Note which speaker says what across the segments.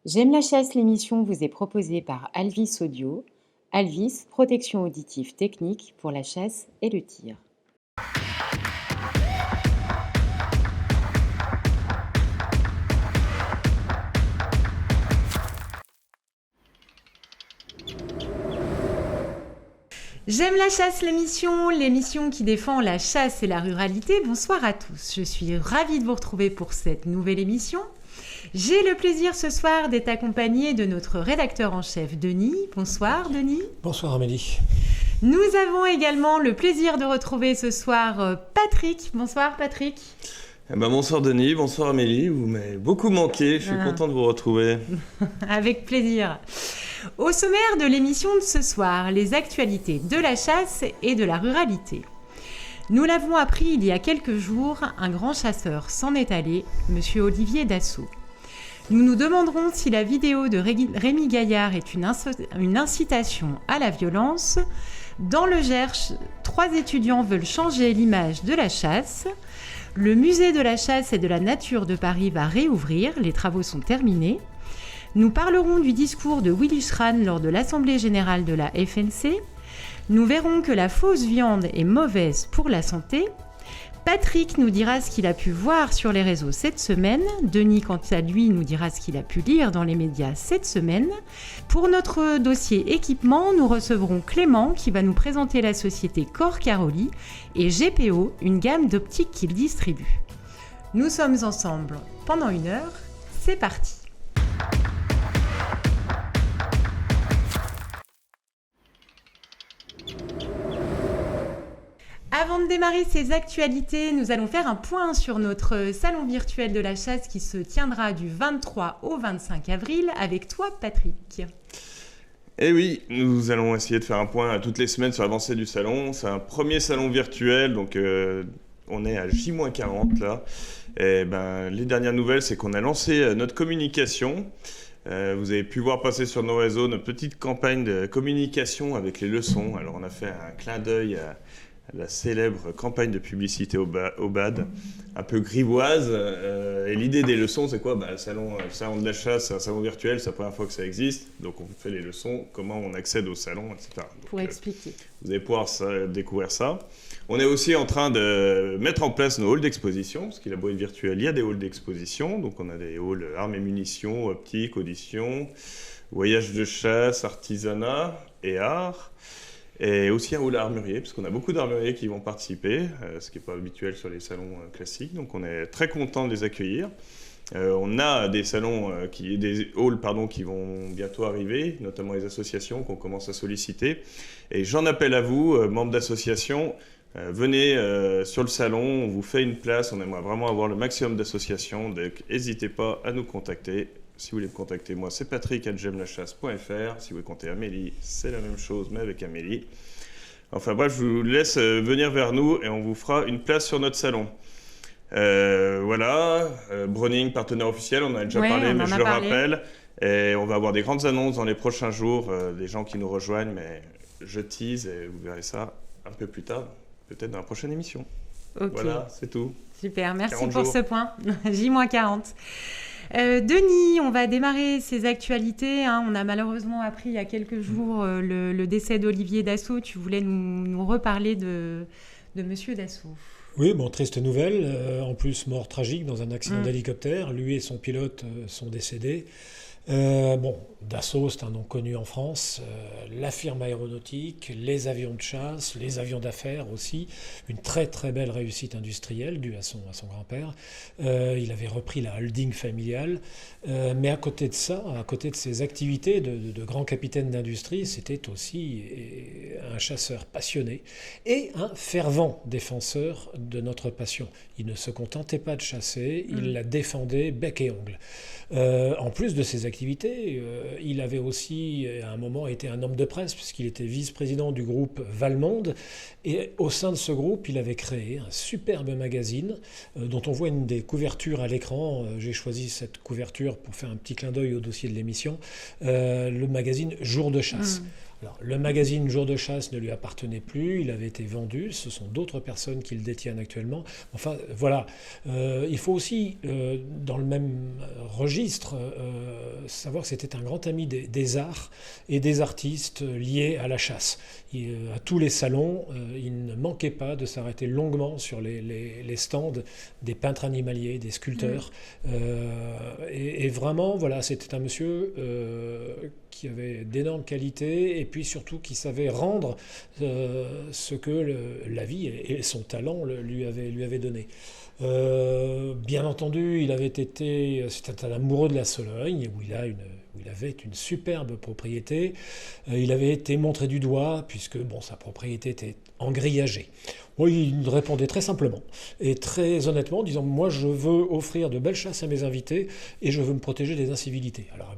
Speaker 1: J'aime la chasse, l'émission vous est proposée par Alvis Audio. Alvis, protection auditive technique pour la chasse et le tir. J'aime la chasse, l'émission qui défend la chasse et la ruralité. Bonsoir à tous, je suis ravie de vous retrouver pour cette nouvelle émission. J'ai le plaisir ce soir d'être accompagnée de notre rédacteur en chef Denis. Bonsoir Denis.
Speaker 2: Bonsoir Amélie.
Speaker 1: Nous avons également le plaisir de retrouver ce soir Patrick. Bonsoir Patrick.
Speaker 3: Bonsoir Denis, bonsoir Amélie, vous m'avez beaucoup manqué, je suis content de vous retrouver.
Speaker 1: Avec plaisir. Au sommaire de l'émission de ce soir, les actualités de la chasse et de la ruralité. Nous l'avons appris il y a quelques jours, un grand chasseur s'en est allé, monsieur Olivier Dassault. Nous nous demanderons si la vidéo de Rémi Gaillard est une incitation à la violence. Dans le Gers, 3 étudiants veulent changer l'image de la chasse. Le musée de la chasse et de la nature de Paris va réouvrir, les travaux sont terminés. Nous parlerons du discours de Willy Schran lors de l'Assemblée générale de la FNC. Nous verrons que la fausse viande est mauvaise pour la santé. Patrick nous dira ce qu'il a pu voir sur les réseaux cette semaine. Denis, quant à lui, nous dira ce qu'il a pu lire dans les médias cette semaine. Pour notre dossier équipement, nous recevrons Clément qui va nous présenter la société Cor Caroli et GPO, une gamme d'optiques qu'il distribue. Nous sommes ensemble pendant 1 heure. C'est parti. Avant de démarrer ces actualités, nous allons faire un point sur notre salon virtuel de la chasse qui se tiendra du 23 au 25 avril avec toi, Patrick.
Speaker 3: Eh oui, nous allons essayer de faire un point toutes les semaines sur l'avancée du salon. C'est un premier salon virtuel, donc on est à J-40 là. Et les dernières nouvelles, c'est qu'on a lancé notre communication. Vous avez pu voir passer sur nos réseaux notre petite campagne de communication avec les leçons. Alors on a fait un clin d'œil à la célèbre campagne de publicité au BAD, un peu grivoise. Et l'idée des leçons, c'est quoi ? Le salon de la chasse, c'est un salon virtuel, c'est la première fois que ça existe. Donc on fait les leçons, comment on accède au salon, etc. Donc,
Speaker 1: pour expliquer.
Speaker 3: Vous allez pouvoir découvrir ça. On est aussi en train de mettre en place nos halls d'exposition, parce qu'il a beau être virtuel, il y a des halls d'exposition. Donc on a des halls armes et munitions, optique, audition, voyage de chasse, artisanat et art. Et aussi un hall armurier, parce qu'on a beaucoup d'armuriers qui vont participer, ce qui n'est pas habituel sur les salons classiques. Donc on est très content de les accueillir. On a des halls qui vont bientôt arriver, notamment les associations qu'on commence à solliciter. Et j'en appelle à vous, membres d'associations, venez sur le salon, on vous fait une place, on aimerait vraiment avoir le maximum d'associations, donc n'hésitez pas à nous contacter. Si vous voulez me contacter, moi, c'est patrick@jaimelelachasse.fr. Si vous voulez contacter Amélie, c'est la même chose, mais avec Amélie. Enfin bref, je vous laisse venir vers nous et on vous fera une place sur notre salon. Voilà, Browning, partenaire officiel, on en a déjà parlé, mais je le rappelle. Et on va avoir des grandes annonces dans les prochains jours, des gens qui nous rejoignent, mais je tease et vous verrez ça un peu plus tard, peut-être dans la prochaine émission.
Speaker 1: Ok.
Speaker 3: Voilà, c'est tout.
Speaker 1: Super, merci pour ce point. J-40. Denis, on va démarrer ces actualités. On a malheureusement appris il y a quelques jours le décès d'Olivier Dassault. Tu voulais nous reparler de Monsieur Dassault.
Speaker 2: Oui, triste nouvelle. En plus, mort tragique dans un accident d'hélicoptère. Lui et son pilote sont décédés. Dassault, c'est un nom connu en France. La firme aéronautique, les avions de chasse, les avions d'affaires aussi. Une très très belle réussite industrielle due à son grand-père. Il avait repris la holding familiale. Mais à côté de ça, à côté de ses activités de grand capitaine d'industrie, c'était aussi un chasseur passionné et un fervent défenseur de notre passion. Il ne se contentait pas de chasser, il la défendait bec et ongle. En plus de ses activités, il avait aussi à un moment été un homme de presse puisqu'il était vice-président du groupe Valmond et au sein de ce groupe il avait créé un superbe magazine dont on voit une des couvertures à l'écran. J'ai choisi cette couverture pour faire un petit clin d'œil au dossier de l'émission, le magazine Jour de chasse. Alors, le magazine Jour de chasse ne lui appartenait plus, il avait été vendu, ce sont d'autres personnes qui le détiennent actuellement. Enfin, voilà. Il faut aussi, dans le même registre, savoir que c'était un grand ami des arts et des artistes liés à la chasse. À tous les salons, il ne manquait pas de s'arrêter longuement sur les stands des peintres animaliers, des sculpteurs. Et vraiment, voilà, c'était un monsieur qui avait d'énormes qualités et puis surtout qui savait rendre ce que la vie et son talent lui avaient donné. Bien entendu, c'était un amoureux de la Sologne où il avait une superbe propriété. Il avait été montré du doigt puisque sa propriété était engrillagée. Moi, il répondait très simplement et très honnêtement, en disant moi je veux offrir de belles chasses à mes invités et je veux me protéger des incivilités. Alors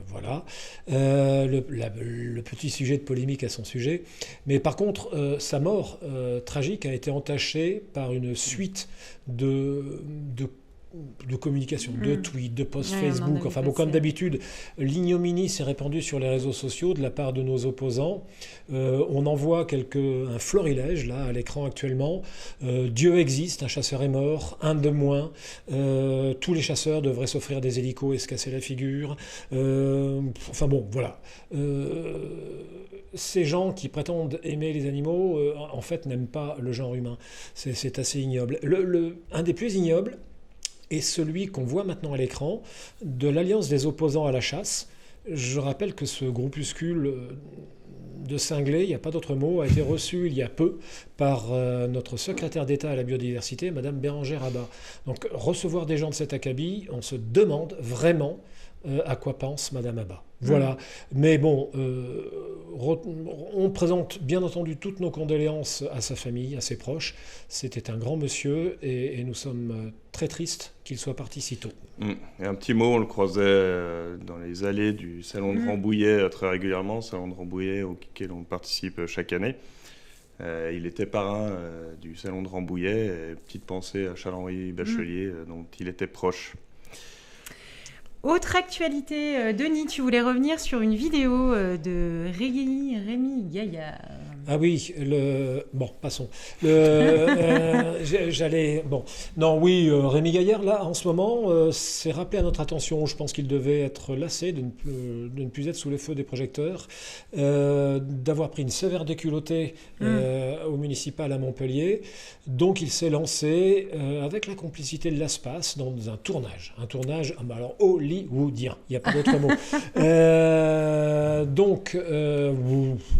Speaker 2: voilà, le petit sujet de polémique à son sujet. Mais par contre, sa mort tragique a été entachée par une suite de communication, de tweets, de posts Facebook. Enfin bon, comme d'habitude, l'ignominie s'est répandue sur les réseaux sociaux de la part de nos opposants. On en voit un florilège là à l'écran actuellement. Dieu existe, un chasseur est mort, un de moins. Tous les chasseurs devraient s'offrir des hélicos et se casser la figure. Enfin bon, voilà. Ces gens qui prétendent aimer les animaux, en fait, n'aiment pas le genre humain. C'est assez ignoble. Un des plus ignobles est celui qu'on voit maintenant à l'écran de l'Alliance des opposants à la chasse. Je rappelle que ce groupuscule de cinglés, il n'y a pas d'autre mot, a été reçu il y a peu par notre secrétaire d'État à la biodiversité, Madame Bérangère Abba. Donc recevoir des gens de cet acabit, on se demande vraiment à quoi pense Madame Abba. Voilà. Mais bon, on présente bien entendu toutes nos condoléances à sa famille, à ses proches. C'était un grand monsieur et nous sommes très tristes qu'il soit parti si tôt.
Speaker 3: Et un petit mot, on le croisait dans les allées du salon de Rambouillet très régulièrement, salon de Rambouillet auquel on participe chaque année. Il était parrain du salon de Rambouillet, et petite pensée à Charles-Henri Bachelier, dont il était proche.
Speaker 1: Autre actualité, Denis, tu voulais revenir sur une vidéo de Rémi Gaillard.
Speaker 2: Ah oui, passons. Rémi Gaillard, là, en ce moment, s'est rappelé à notre attention. Je pense qu'il devait être lassé de ne plus être sous les feux des projecteurs, d'avoir pris une sévère déculottée au municipal à Montpellier. Donc, il s'est lancé avec la complicité de l'ASPAS dans un tournage. Un tournage, alors hollywoodien, il n'y a pas d'autre mot.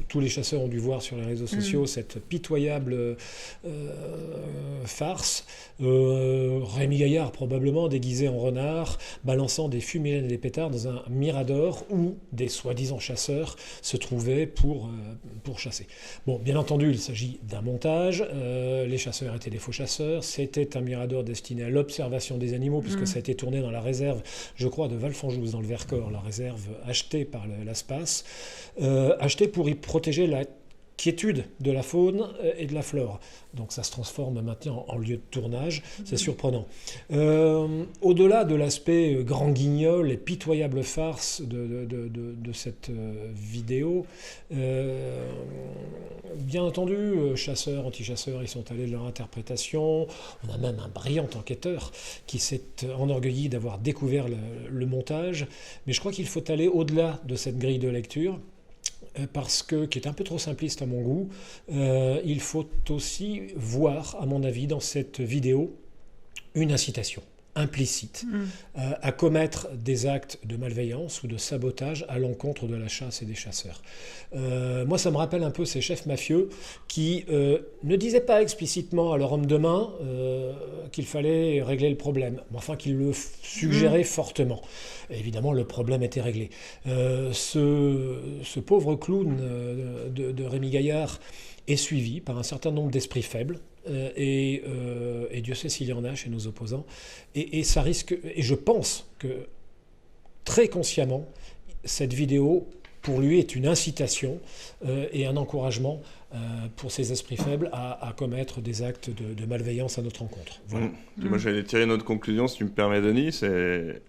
Speaker 2: Tous les chasseurs ont dû voir sur les réseaux sociaux cette pitoyable farce. Rémi Gaillard, probablement déguisé en renard, balançant des fumigènes et des pétards dans un mirador où des soi-disant chasseurs se trouvaient pour chasser. Bon, bien entendu, il s'agit d'un montage. Les chasseurs étaient des faux chasseurs. C'était un mirador destiné à l'observation des animaux, puisque ça a été tourné dans la réserve, je crois, de Valfanjous, dans le Vercors, la réserve achetée par l'ASPAS, achetée pour y protéger la quiétude de la faune et de la flore. Donc ça se transforme maintenant en lieu de tournage, c'est surprenant. Au-delà de l'aspect grand guignol et pitoyable farce de cette vidéo, bien entendu, chasseurs, anti-chasseurs, ils sont allés de leur interprétation. On a même un brillant enquêteur qui s'est enorgueilli d'avoir découvert le montage. Mais je crois qu'il faut aller au-delà de cette grille de lecture, qui est un peu trop simpliste à mon goût. Il faut aussi voir, à mon avis, dans cette vidéo, une incitation implicite à commettre des actes de malveillance ou de sabotage à l'encontre de la chasse et des chasseurs. Moi, ça me rappelle un peu ces chefs mafieux qui ne disaient pas explicitement à leur homme de main qu'il fallait régler le problème, mais enfin qu'ils le suggéraient fortement. Et évidemment, le problème était réglé. Ce pauvre clown de Rémi Gaillard est suivi par un certain nombre d'esprits faibles, et Dieu sait s'il y en a chez nos opposants, et ça risque, et je pense que très consciemment, cette vidéo pour lui est une incitation et un encouragement pour ces esprits faibles à commettre des actes de malveillance à notre encontre. Voilà.
Speaker 3: Moi j'allais tirer une autre conclusion, si tu me permets, Denis, c'est...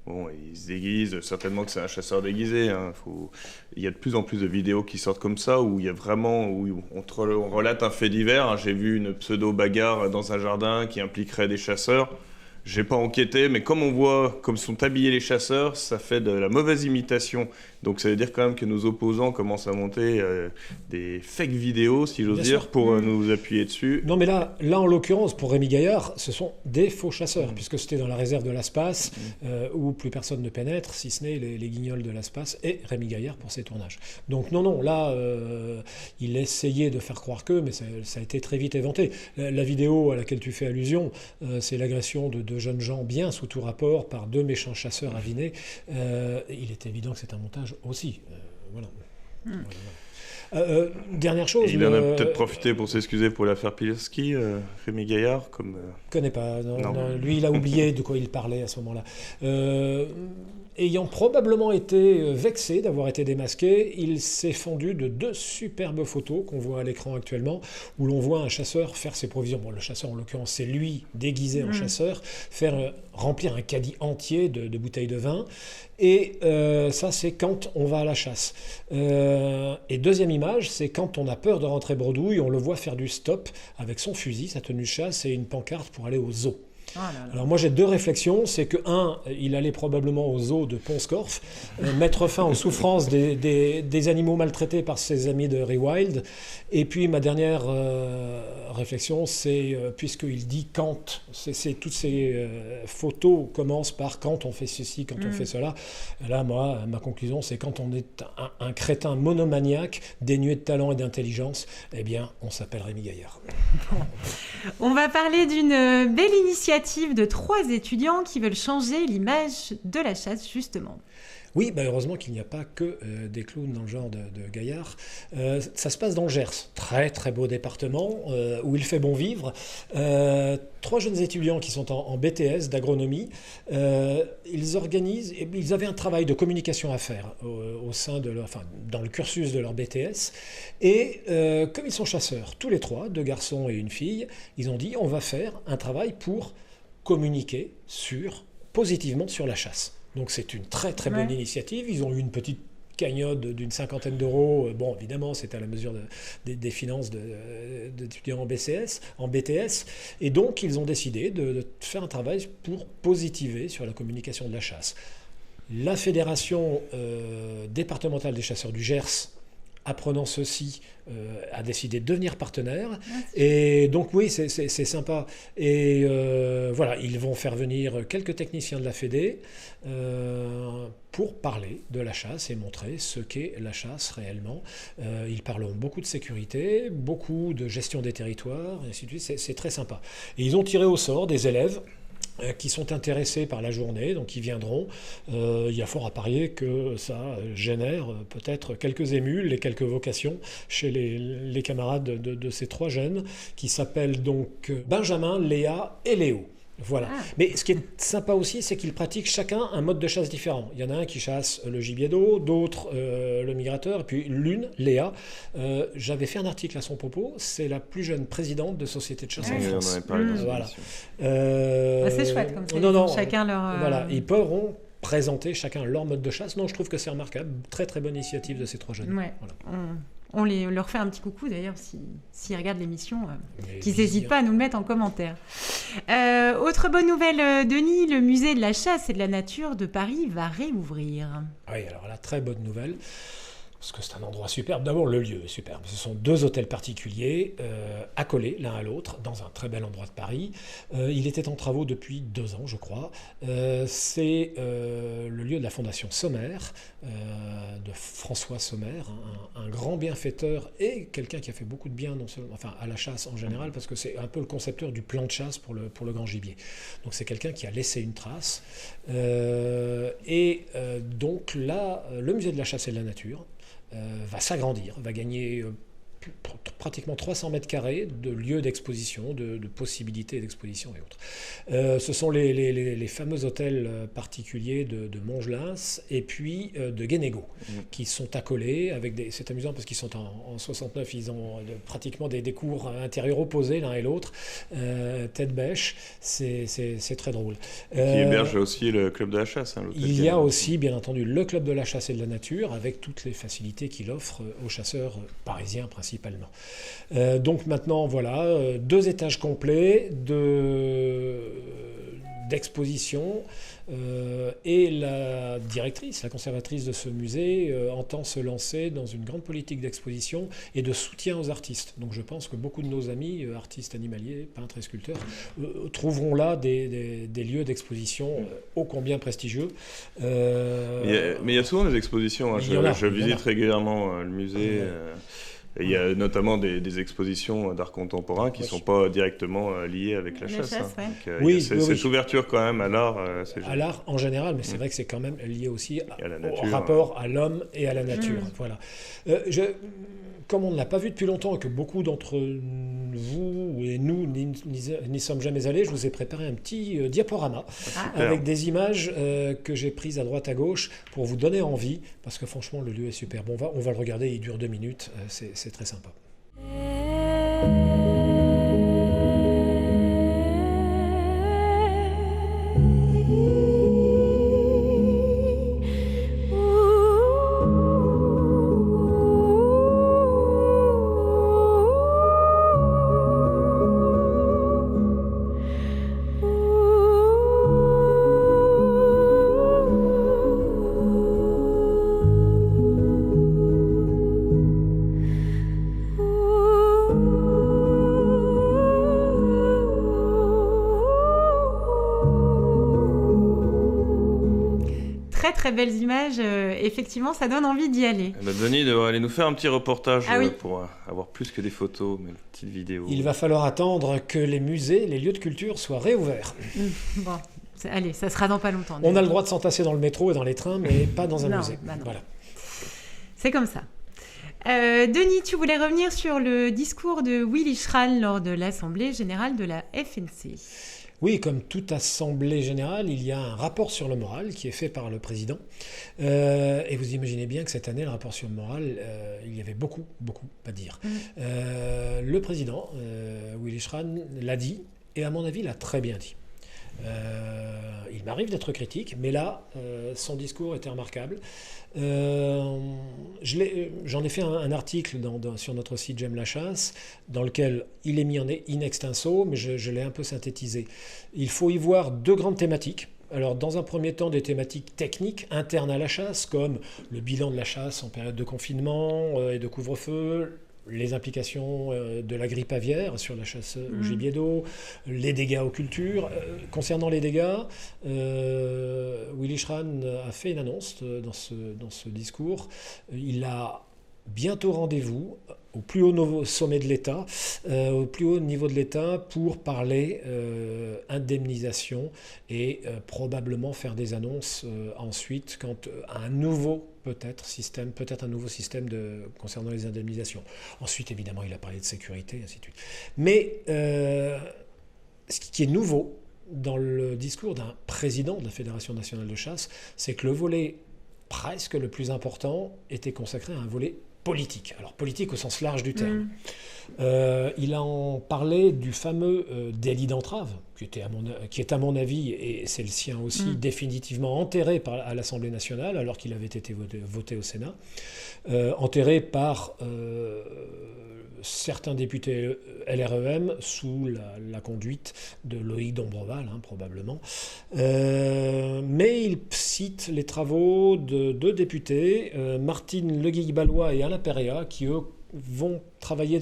Speaker 3: Bon, il se déguise, certainement que c'est un chasseur déguisé. Hein. Il y a de plus en plus de vidéos qui sortent comme ça, où il y a vraiment, où on relate un fait divers. Hein. J'ai vu une pseudo-bagarre dans un jardin qui impliquerait des chasseurs. J'ai pas enquêté, mais comme on voit, comme sont habillés les chasseurs, ça fait de la mauvaise imitation. Donc ça veut dire quand même que nos opposants commencent à monter des fake vidéos, si j'ose dire, pour nous appuyer dessus.
Speaker 2: Non, mais là, en l'occurrence, pour Rémi Gaillard, ce sont des faux chasseurs, puisque c'était dans la réserve de l'Aspace, où plus personne ne pénètre, si ce n'est les guignols de l'Aspace et Rémi Gaillard pour ses tournages. Donc non, là, il essayait de faire croire que, mais ça a été très vite éventé. La vidéo à laquelle tu fais allusion, c'est l'agression de jeunes gens bien sous tout rapport par 2 méchants chasseurs avinés. Il est évident que c'est un montage aussi. Voilà. Dernière chose.
Speaker 3: Il en a peut-être profité pour s'excuser pour l'affaire Pileski, Rémi Gaillard, comme.
Speaker 2: Connais pas. Non. Lui, il a oublié de quoi il parlait à ce moment-là. Ayant probablement été vexé d'avoir été démasqué, il s'est fendu de 2 superbes photos qu'on voit à l'écran actuellement, où l'on voit un chasseur faire ses provisions. Bon, le chasseur, en l'occurrence, c'est lui, déguisé en chasseur, faire remplir un caddie entier de bouteilles de vin. Et ça, c'est quand on va à la chasse. Et deuxième image, c'est quand on a peur de rentrer bredouille, on le voit faire du stop avec son fusil, sa tenue de chasse et une pancarte pour aller au zoo.
Speaker 1: Oh là là.
Speaker 2: Alors moi j'ai 2 réflexions, c'est que il allait probablement au zoo de Pont-Scorff, mettre fin aux souffrances des animaux maltraités par ses amis de Rewild, et puis ma dernière réflexion c'est, puisqu'il dit quand, toutes ces photos commencent par quand on fait ceci, quand on fait cela, là moi ma conclusion c'est quand on est un crétin monomaniaque, dénué de talent et d'intelligence, eh bien on s'appelle Rémi Gaillard.
Speaker 1: On va parler d'une belle initiative de 3 étudiants qui veulent changer l'image de la chasse, justement.
Speaker 2: Oui, heureusement qu'il n'y a pas que des clowns dans le genre de Gaillard. Ça se passe dans le Gers, très très beau département où il fait bon vivre. 3 jeunes étudiants qui sont en BTS d'agronomie, ils avaient un travail de communication à faire au sein de dans le cursus de leur BTS. Et comme ils sont chasseurs, tous les 3, 2 garçons et une fille, ils ont dit on va faire un travail pour communiquer positivement sur la chasse. Donc c'est une très très bonne initiative. Ils ont eu une petite cagnotte d'une 50aine d'euros. Bon, évidemment, c'est à la mesure des finances d'étudiants en BTS. Et donc, ils ont décidé de faire un travail pour positiver sur la communication de la chasse. La Fédération départementale des chasseurs du Gers, apprenant ceci, a décidé de devenir partenaire. Et donc oui, c'est sympa. Et voilà, ils vont faire venir quelques techniciens de la Fédé pour parler de la chasse et montrer ce qu'est la chasse réellement. Ils parleront beaucoup de sécurité, beaucoup de gestion des territoires, et ainsi de suite. C'est très sympa. Et ils ont tiré au sort des élèves qui sont intéressés par la journée, donc ils viendront. Il y a fort à parier que ça génère peut-être quelques émules et quelques vocations chez les camarades de ces 3 jeunes qui s'appellent donc Benjamin, Léa et Léo. Voilà. Mais ce qui est sympa aussi, c'est qu'ils pratiquent chacun un mode de chasse différent. Il y en a un qui chasse le gibier d'eau, d'autres le migrateur, et puis l'une, Léa, j'avais fait un article à son propos, c'est la plus jeune présidente de société de chasse en France.
Speaker 1: Voilà. C'est chouette comme ça. Chacun leur...
Speaker 2: Voilà, ils pourront présenter chacun leur mode de chasse. Non, je trouve que c'est remarquable. Très très bonne initiative de ces 3 jeunes.
Speaker 1: Ouais. Voilà. On leur fait un petit coucou d'ailleurs s'ils regardent l'émission, qu'ils n'hésitent pas à nous le mettre en commentaire. Autre bonne nouvelle, Denis, le musée de la chasse et de la nature de Paris va réouvrir.
Speaker 2: Oui, alors là, très bonne nouvelle. Parce que c'est un endroit superbe. D'abord, le lieu est superbe. Ce sont 2 hôtels particuliers, accolés l'un à l'autre, dans un très bel endroit de Paris. Il était en travaux depuis 2 ans, je crois. C'est le lieu de la Fondation Sommer, de François Sommer, un grand bienfaiteur et quelqu'un qui a fait beaucoup de bien à la chasse en général, parce que c'est un peu le concepteur du plan de chasse pour le grand gibier. Donc c'est quelqu'un qui a laissé une trace. Donc là, le musée de la chasse et de la nature va s'agrandir, va gagner pratiquement 300 mètres carrés de lieux d'exposition, de possibilités d'exposition et autres. Ce sont les fameux hôtels particuliers de Montgelins et puis de Guénégaud, qui sont accolés avec c'est amusant parce qu'ils sont en 69, ils ont pratiquement des cours intérieurs opposés l'un et l'autre, tête bêche, c'est très drôle.
Speaker 3: Qui héberge aussi le club de la chasse.
Speaker 2: Il y a aussi, bien entendu, le club de la chasse et de la nature, avec toutes les facilités qu'il offre aux chasseurs parisiens principalement. Donc maintenant, voilà, 2 étages complets, d'exposition et la directrice, la conservatrice de ce musée entend se lancer dans une grande politique d'exposition et de soutien aux artistes. Donc je pense que beaucoup de nos amis, artistes animaliers, peintres et sculpteurs, trouveront là des lieux d'exposition ô combien prestigieux.
Speaker 3: Mais il y a souvent des expositions, hein. Je visite régulièrement le musée. Il y a notamment des expositions d'art contemporain qui ne sont pas directement liées avec la chasse.
Speaker 1: Ouais.
Speaker 3: Donc, cette ouverture quand même à l'art.
Speaker 2: À l'art en général, mais c'est vrai que c'est quand même lié aussi
Speaker 3: nature,
Speaker 2: au rapport à l'homme et à la nature. Voilà. Comme on ne l'a pas vu depuis longtemps et que beaucoup d'entre vous et nous n'y sommes jamais allés, je vous ai préparé un petit diaporama avec des images que j'ai prises à droite à gauche pour vous donner envie, parce que franchement le lieu est super. Bon, on va le regarder, il dure 2 minutes, c'est très sympa.
Speaker 1: Très belles images, effectivement ça donne envie d'y aller.
Speaker 3: Denis devrait aller nous faire un petit reportage pour avoir plus que des photos, mais une petite vidéo.
Speaker 2: Il va falloir attendre que les musées, les lieux de culture soient réouverts.
Speaker 1: Bon, allez, ça sera dans pas longtemps.
Speaker 2: On a le droit de s'entasser dans le métro et dans les trains, mais pas dans un musée.
Speaker 1: Non.
Speaker 2: Voilà.
Speaker 1: C'est comme ça. Denis, tu voulais revenir sur le discours de Willy Schrall lors de l'Assemblée générale de la FNC.
Speaker 2: Oui, comme toute assemblée générale, il y a un rapport sur le moral qui est fait par le président. Et vous imaginez bien que cette année, le rapport sur le moral, il y avait beaucoup à dire. Le président, Willy Schrall, l'a dit, et à mon avis, l'a très bien dit. Il m'arrive d'être critique, mais là, son discours était remarquable. J'en ai fait un article sur notre site J'aime la chasse, dans lequel il est mis in extenso, mais je l'ai un peu synthétisé. Il faut y voir 2 grandes thématiques. Alors, dans un premier temps, des thématiques techniques internes à la chasse, comme le bilan de la chasse en période de confinement et de couvre-feu, les implications de la grippe aviaire sur la chasse au gibier d'eau, les dégâts aux cultures. Concernant les dégâts, Willy Schrall a fait une annonce dans ce discours. Il a bientôt rendez-vous au plus haut sommet de l'État, au plus haut niveau de l'État, pour parler indemnisation et probablement faire des annonces ensuite quant à un nouveau système concernant les indemnisations. Ensuite, évidemment, il a parlé de sécurité, ainsi de suite. Mais ce qui est nouveau dans le discours d'un président de la Fédération nationale de chasse, c'est que le volet presque le plus important était consacré à un volet politique. Alors politique au sens large du terme. Il a en parlé du fameux délit d'entrave, qui est à mon avis, et c'est le sien aussi, définitivement enterré à l'Assemblée nationale, alors qu'il avait été voté au Sénat, enterré par certains députés LREM sous la conduite de Loïc Dombreval, probablement. Mais il cite les travaux de 2 députés, Martine Leguy-Ballois et Alain Péréa, qui eux vont travailler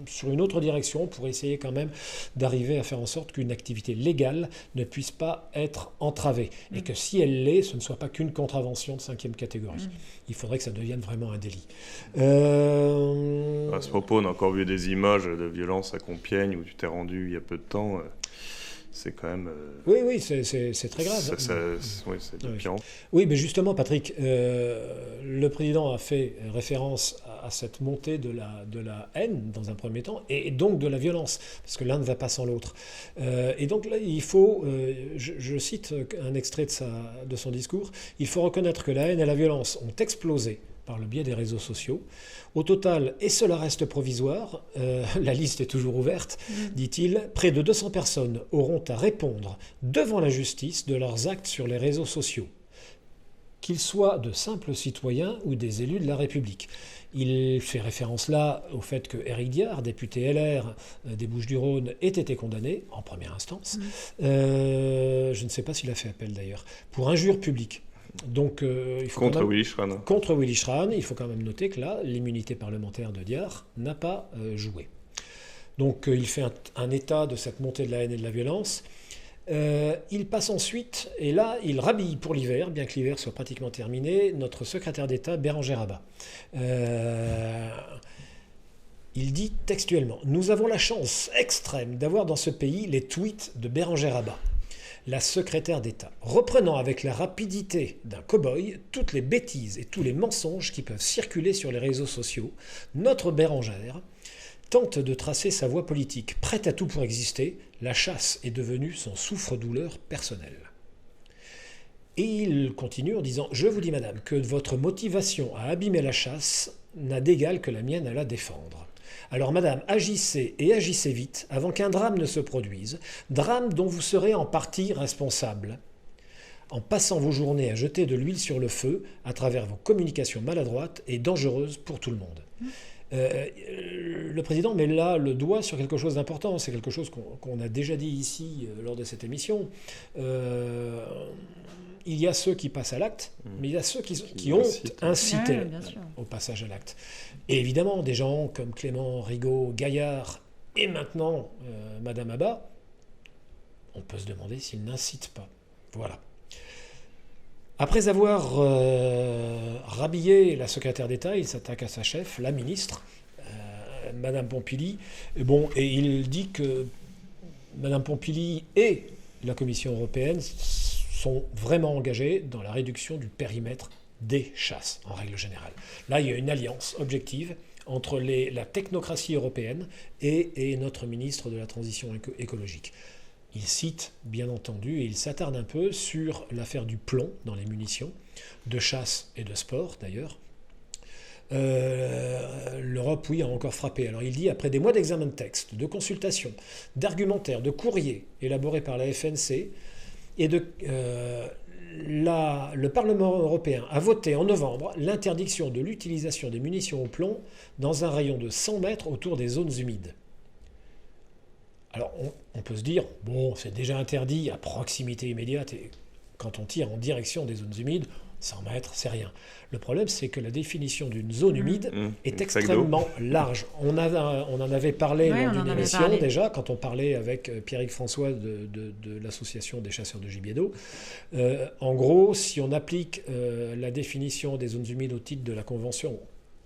Speaker 2: sur une autre direction pour essayer quand même d'arriver à faire en sorte qu'une activité légale ne puisse pas être entravée et que si elle l'est, ce ne soit pas qu'une contravention de 5e catégorie. Il faudrait que ça devienne vraiment un délit.
Speaker 3: À ce propos, on a encore vu des images de violence à Compiègne où tu t'es rendu il y a peu de temps. C'est quand même...
Speaker 2: Oui, c'est très grave.
Speaker 3: C'est de pire.
Speaker 2: Oui, mais justement, Patrick, le président a fait référence à cette montée de la haine, dans un premier temps, et donc de la violence, parce que l'un ne va pas sans l'autre. Et donc là, il faut, je cite un extrait de son discours, « Il faut reconnaître que la haine et la violence ont explosé par le biais des réseaux sociaux. Au total, et cela reste provisoire, la liste est toujours ouverte, dit-il, près de 200 personnes auront à répondre devant la justice de leurs actes sur les réseaux sociaux. qu'ils soient de simples citoyens ou des élus de la République. Il fait référence là au fait que Éric Diard, député LR des Bouches-du-Rhône, ait été condamné en première instance. Je ne sais pas s'il a fait appel d'ailleurs, pour injure publique. Donc, il faut
Speaker 3: contre Willy Schran.
Speaker 2: Contre Willy Schran, il faut quand même noter que là, l'immunité parlementaire de Diard n'a pas joué. Donc, il fait un état de cette montée de la haine et de la violence. Il passe ensuite, et là, il rhabille pour l'hiver, bien que l'hiver soit pratiquement terminé, notre secrétaire d'État Bérengère Abba. Il dit textuellement « Nous avons la chance extrême d'avoir dans ce pays les tweets de Bérengère Abba, la secrétaire d'État, reprenant avec la rapidité d'un cow-boy toutes les bêtises et tous les mensonges qui peuvent circuler sur les réseaux sociaux. Notre Bérengère tente de tracer sa voie politique, prête à tout pour exister. La chasse est devenue son souffre-douleur personnel. » Et il continue en disant « Je vous dis, madame, que votre motivation à abîmer la chasse n'a d'égal que la mienne à la défendre. Alors, madame, agissez et agissez vite avant qu'un drame ne se produise, drame dont vous serez en partie responsable, en passant vos journées à jeter de l'huile sur le feu à travers vos communications maladroites et dangereuses pour tout le monde. » Le président met là le doigt sur quelque chose d'important. C'est quelque chose qu'on a déjà dit ici lors de cette émission. Il y a ceux qui passent à l'acte, mais il y a ceux qui ont incité au passage à l'acte. Et évidemment, des gens comme Clément, Rigaud, Gaillard et maintenant Madame Abba, on peut se demander s'ils n'incitent pas. Voilà. Après avoir rhabillé la secrétaire d'État, il s'attaque à sa chef, la ministre, Madame Pompili. Et il dit que Madame Pompili et la Commission européenne sont vraiment engagés dans la réduction du périmètre des chasses, en règle générale. Là, il y a une alliance objective entre la technocratie européenne et notre ministre de la Transition écologique. Il cite, bien entendu, et il s'attarde un peu sur l'affaire du plomb dans les munitions, de chasse et de sport d'ailleurs. L'Europe, oui, a encore frappé. Alors il dit, après des mois d'examen de texte, de consultation, d'argumentaires, de courriers élaborés par la FNC, et le Parlement européen a voté en novembre l'interdiction de l'utilisation des munitions au plomb dans un rayon de 100 mètres autour des zones humides. Alors, on peut se dire, bon, c'est déjà interdit à proximité immédiate, et quand on tire en direction des zones humides, 100 mètres, c'est rien. Le problème, c'est que la définition d'une zone humide est extrêmement large. On en avait parlé lors d'une émission déjà, quand on parlait avec Pierrick François de l'association des chasseurs de gibier d'eau. En gros, si on applique la définition des zones humides au titre de la Convention,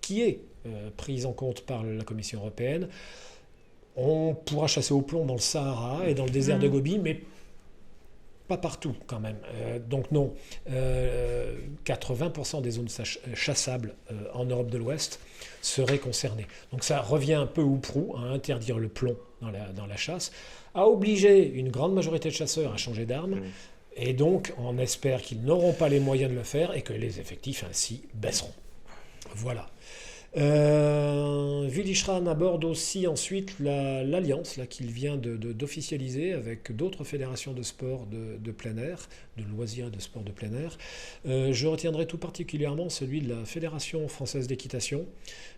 Speaker 2: qui est prise en compte par la Commission européenne, on pourra chasser au plomb dans le Sahara et dans le désert de Gobi, mais pas partout quand même. Donc non, 80% des zones chassables en Europe de l'Ouest seraient concernées. Donc ça revient un peu ou prou à interdire le plomb dans la chasse, à obliger une grande majorité de chasseurs à changer d'arme, et donc on espère qu'ils n'auront pas les moyens de le faire et que les effectifs ainsi baisseront. Voilà. Willy Schran aborde aussi ensuite l'alliance qu'il vient d'officialiser avec d'autres fédérations de sport de plein air, de loisirs et de sport de plein air. Je retiendrai tout particulièrement celui de la Fédération française d'équitation,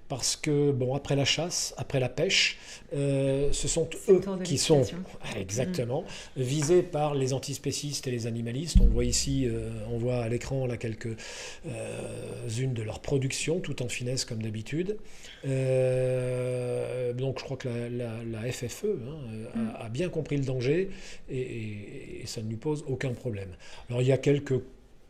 Speaker 2: parce que, après la chasse, après la pêche, ce sont eux qui sont exactement visés par les antispécistes et les animalistes. On voit ici, on voit à l'écran là quelques-unes de leurs productions, tout en finesse comme d'habitude. Donc je crois que la FFE a bien compris le danger et ça ne lui pose aucun problème. Alors il y a quelques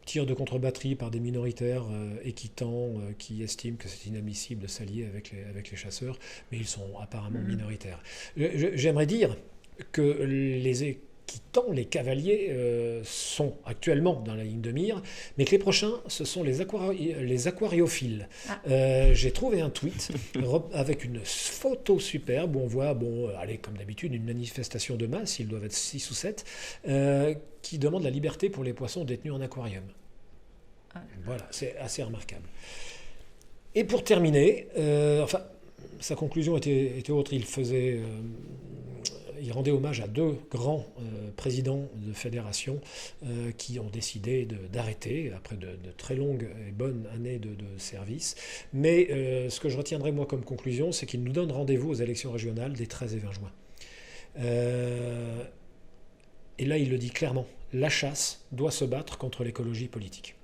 Speaker 2: tirs de contre-batterie par des minoritaires équitants qui estiment que c'est inadmissible de s'allier avec les chasseurs, mais ils sont apparemment minoritaires. J'aimerais dire que les équitants, les cavaliers, sont actuellement dans la ligne de mire, mais que les prochains, ce sont les aquariophiles. J'ai trouvé un tweet avec une photo superbe où on voit, comme d'habitude, une manifestation de masse, ils doivent être 6 ou 7, qui demande la liberté pour les poissons détenus en aquarium. Voilà, c'est assez remarquable. Et pour terminer, sa conclusion était autre. Il faisait il rendait hommage à 2 grands présidents de fédération qui ont décidé d'arrêter après de très longues et bonnes années de service. Mais ce que je retiendrai moi comme conclusion, c'est qu'il nous donne rendez-vous aux élections régionales des 13 et 20 juin. Et là, il le dit clairement, la chasse doit se battre contre l'écologie politique.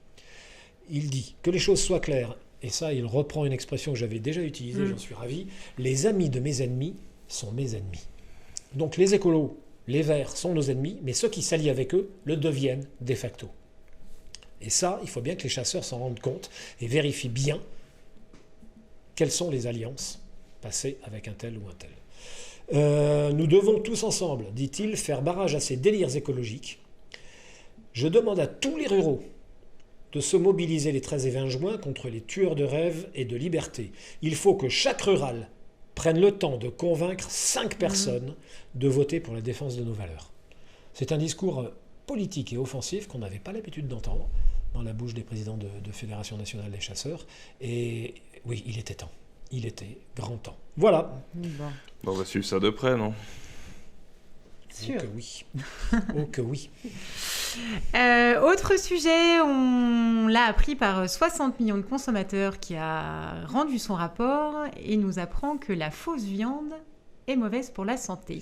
Speaker 2: Il dit que les choses soient claires, et ça, il reprend une expression que j'avais déjà utilisée, j'en suis ravi, les amis de mes ennemis sont mes ennemis. Donc les écolos, les verts sont nos ennemis, mais ceux qui s'allient avec eux le deviennent de facto. Et ça, il faut bien que les chasseurs s'en rendent compte et vérifient bien quelles sont les alliances passées avec un tel ou un tel. Nous devons tous ensemble, dit-il, faire barrage à ces délires écologiques. Je demande à tous les ruraux de se mobiliser les 13 et 20 juin contre les tueurs de rêves et de liberté. Il faut que chaque rural prenne le temps de convaincre 5 personnes de voter pour la défense de nos valeurs. C'est un discours politique et offensif qu'on n'avait pas l'habitude d'entendre dans la bouche des présidents de Fédération nationale des chasseurs. Et oui, il était temps. Il était grand temps. Voilà.
Speaker 3: Bon, on va suivre ça de près, non ?
Speaker 1: Sûr.
Speaker 2: Oh que oui. Oh que oui.
Speaker 1: Autre sujet, on l'a appris par 60 millions de consommateurs qui a rendu son rapport et nous apprend que la fausse viande est mauvaise pour la santé.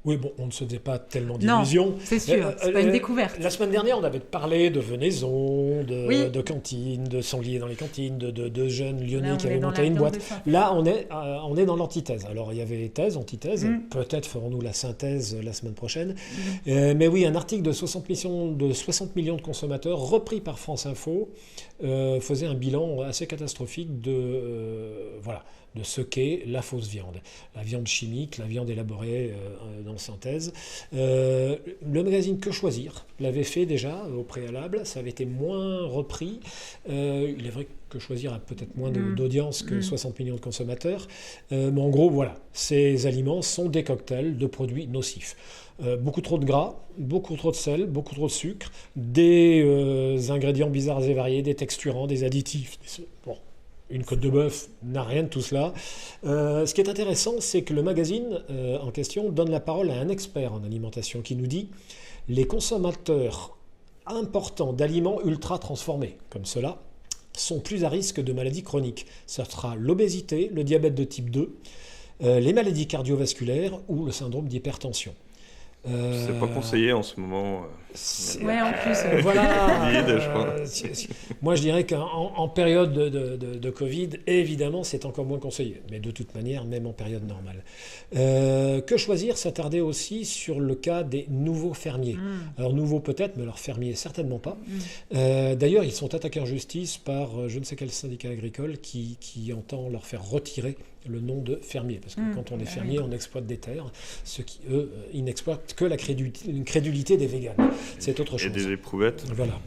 Speaker 2: Oui, bon, on ne se faisait pas tellement d'illusions.
Speaker 1: Non, c'est sûr, c'est pas une découverte.
Speaker 2: La semaine dernière, on avait parlé de venaison, de cantines, de sangliers dans les cantines, de jeunes lyonnais qui avaient monté une boîte. Là, on est dans l'antithèse. Alors, il y avait thèse, antithèse. Peut-être ferons-nous la synthèse la semaine prochaine. Mais oui, un article de 60 millions de consommateurs, repris par France Info, faisait un bilan assez catastrophique de ce qu'est la fausse viande. La viande chimique, la viande élaborée dans synthèse. Le magazine Que Choisir l'avait fait déjà au préalable, ça avait été moins repris. Il est vrai que Choisir a peut-être moins d'audience que 60 millions de consommateurs. Mais en gros, voilà, ces aliments sont des cocktails de produits nocifs. Beaucoup trop de gras, beaucoup trop de sel, beaucoup trop de sucre, des ingrédients bizarres et variés, des texturants, des additifs. Bon. Une côte de bœuf n'a rien de tout cela. Ce qui est intéressant, c'est que le magazine en question donne la parole à un expert en alimentation qui nous dit « Les consommateurs importants d'aliments ultra transformés, comme cela, sont plus à risque de maladies chroniques. Ce sera l'obésité, le diabète de type 2, les maladies cardiovasculaires ou le syndrome d'hypertension. »
Speaker 3: C'est pas conseillé en ce moment.
Speaker 1: Ouais, en plus.
Speaker 2: Voilà. Moi, je dirais qu'en période de Covid, évidemment, c'est encore moins conseillé. Mais de toute manière, même en période normale. Que Choisir s'attardait aussi sur le cas des nouveaux fermiers. Alors, nouveaux peut-être, mais leurs fermiers, certainement pas. D'ailleurs, ils sont attaqués en justice par je ne sais quel syndicat agricole qui entend leur faire retirer le nom de fermier. Parce que quand on est fermier, on exploite des terres, ceux qui, eux, ils n'exploitent que la crédulité des véganes. C'est autre chose.
Speaker 3: Et des éprouvettes.
Speaker 2: Voilà.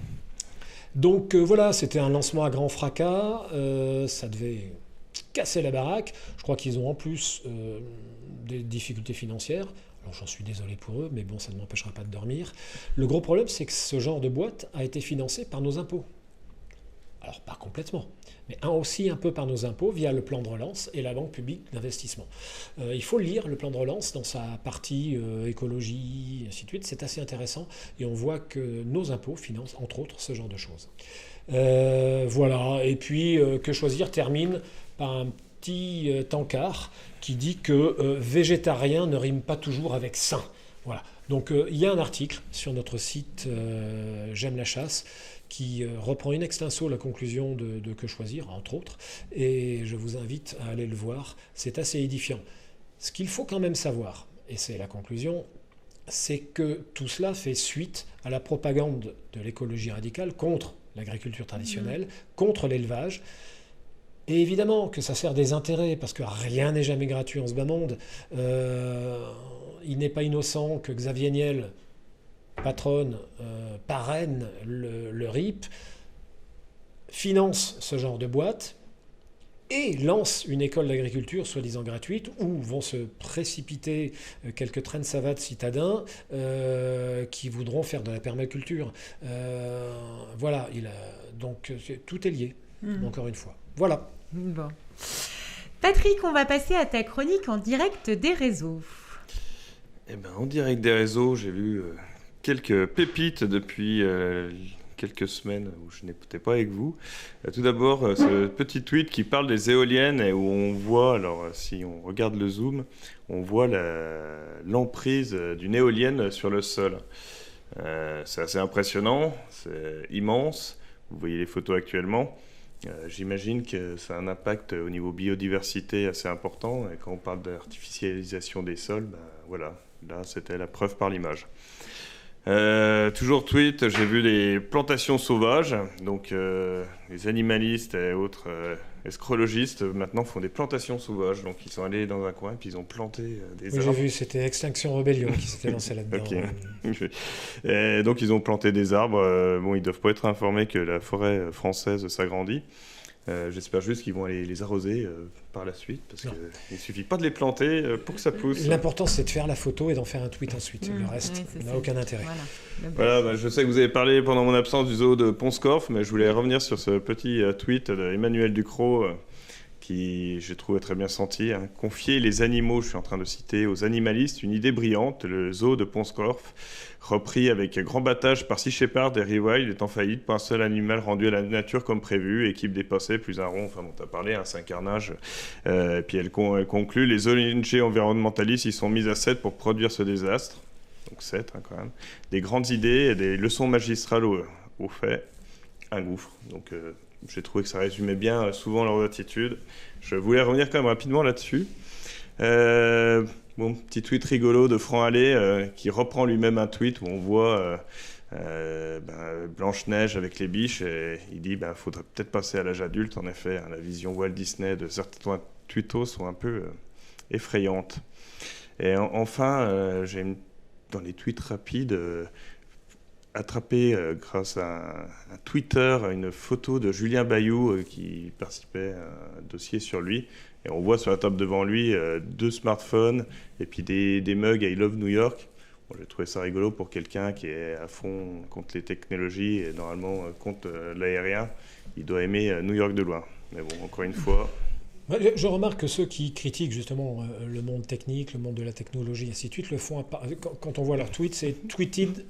Speaker 2: Donc voilà, c'était un lancement à grand fracas. Ça devait casser la baraque. Je crois qu'ils ont en plus des difficultés financières. Alors j'en suis désolé pour eux, mais bon, ça ne m'empêchera pas de dormir. Le gros problème, c'est que ce genre de boîte a été financé par nos impôts. Alors pas complètement, mais aussi un peu par nos impôts via le plan de relance et la Banque publique d'investissement. Il faut lire le plan de relance dans sa partie écologie, et ainsi de suite. C'est assez intéressant et on voit que nos impôts financent entre autres ce genre de choses. Voilà, et puis Que Choisir termine par un petit tankard qui dit que végétarien ne rime pas toujours avec sain. Voilà. Donc il y a un article sur notre site J'aime la chasse qui reprend in extenso la conclusion de Que Choisir, entre autres, et je vous invite à aller le voir, c'est assez édifiant. Ce qu'il faut quand même savoir, et c'est la conclusion, c'est que tout cela fait suite à la propagande de l'écologie radicale contre l'agriculture traditionnelle, contre l'élevage, et évidemment que ça sert des intérêts, parce que rien n'est jamais gratuit en ce bas monde. Il n'est pas innocent que Xavier Niel patronne, parraine le RIP, finance ce genre de boîte et lance une école d'agriculture soi-disant gratuite où vont se précipiter quelques traînes savates citadins qui voudront faire de la permaculture. Voilà, donc tout est lié, encore une fois. Voilà.
Speaker 1: Bon. Patrick, on va passer à ta chronique en direct des réseaux.
Speaker 3: Eh ben, en direct des réseaux, j'ai vu quelques pépites depuis quelques semaines où je n'étais pas avec vous. Tout d'abord, ce petit tweet qui parle des éoliennes et où on voit, alors si on regarde le zoom, on voit l'emprise d'une éolienne sur le sol. C'est assez impressionnant, c'est immense. Vous voyez les photos actuellement. J'imagine que ça a un impact au niveau biodiversité assez important. Et quand on parle d'artificialisation des sols, ben voilà, là c'était la preuve par l'image. Toujours tweet, j'ai vu des plantations sauvages, donc les animalistes et autres escrologistes maintenant font des plantations sauvages, donc ils sont allés dans un coin et puis ils ont planté des arbres.
Speaker 2: J'ai vu, c'était Extinction Rebellion qui s'était lancé là-dedans.
Speaker 3: Okay. Et donc ils ont planté des arbres, bon ils doivent pas être informés que la forêt française s'agrandit. J'espère juste qu'ils vont aller les arroser par la suite, parce qu'il ne suffit pas de les planter pour que ça pousse.
Speaker 2: L'important, c'est de faire la photo et d'en faire un tweet ensuite. Le reste n'a aucun intérêt.
Speaker 3: Voilà, bah, je sais que vous avez parlé pendant mon absence du zoo de Pont-Scorff, mais je voulais revenir sur ce petit tweet d'Emmanuel Ducrot, qui, je trouve, très bien senti. Hein. Confier les animaux, je suis en train de citer, aux animalistes, une idée brillante. Le zoo de Pont-Scorff, repris avec grand battage par Sea Shepherd et Rewild, est en faillite pour un seul animal rendu à la nature comme prévu, équipe dépassée, plus un rond. Enfin bon, t'as parlé, c'est un carnage. Puis elle conclut, les ONG environnementalistes, ils sont mis à 7 pour produire ce désastre. Donc 7 quand même. Des grandes idées et des leçons magistrales au fait. Un gouffre. Donc j'ai trouvé que ça résumait bien souvent leur attitude. Je voulais revenir quand même rapidement là-dessus. Bon, petit tweet rigolo de Franck Allais qui reprend lui-même un tweet où on voit Blanche-Neige avec les biches et il dit faudrait peut-être passer à l'âge adulte. En effet, la vision Walt Disney de certains tutos sont un peu effrayantes. Et enfin, j'ai dans les tweets rapides attrapé grâce à un Twitter une photo de Julien Bayou qui participait à un dossier sur lui. Et on voit sur la table devant lui 2 smartphones et puis des mugs I Love New York. Bon, j'ai trouvé ça rigolo pour quelqu'un qui est à fond contre les technologies et normalement contre l'aérien. Il doit aimer New York de loin. Mais bon, encore une fois...
Speaker 2: Je remarque que ceux qui critiquent justement le monde technique, le monde de la technologie, ainsi de suite, le font quand on voit leur tweet, c'est tweeted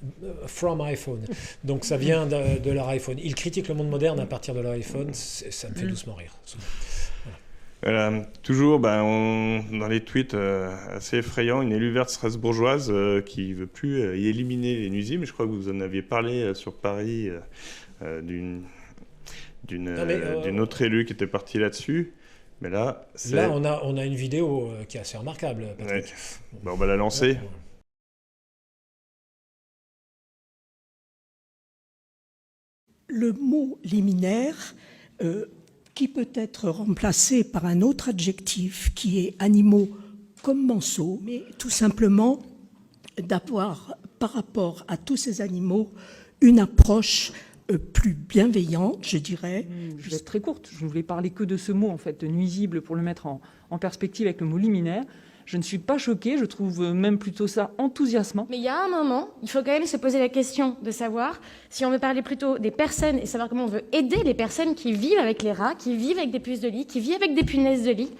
Speaker 2: from iPhone. Donc ça vient de leur iPhone. Ils critiquent le monde moderne à partir de leur iPhone, ça me fait doucement rire.
Speaker 3: Voilà. Toujours dans les tweets assez effrayants, une élue verte strasbourgeoise qui ne veut plus y éliminer les nuisibles. Je crois que vous en aviez parlé sur Paris d'une autre élue qui était partie là-dessus. Mais là,
Speaker 2: on a une vidéo qui est assez remarquable, Patrick.
Speaker 3: Ouais. On va la lancer.
Speaker 4: Le mot liminaire, qui peut être remplacé par un autre adjectif qui est animaux comme Manceau, mais tout simplement d'avoir, par rapport à tous ces animaux, une approche plus bienveillante, je dirais.
Speaker 5: Je vais être très courte. Je ne voulais parler que de ce mot, en fait, nuisible, pour le mettre en perspective avec le mot liminaire. Je ne suis pas choquée, je trouve même plutôt ça enthousiasmant.
Speaker 6: Mais il y a un moment, il faut quand même se poser la question de savoir si on veut parler plutôt des personnes et savoir comment on veut aider les personnes qui vivent avec les rats, qui vivent avec des puces de lit, qui vivent avec des punaises de lit.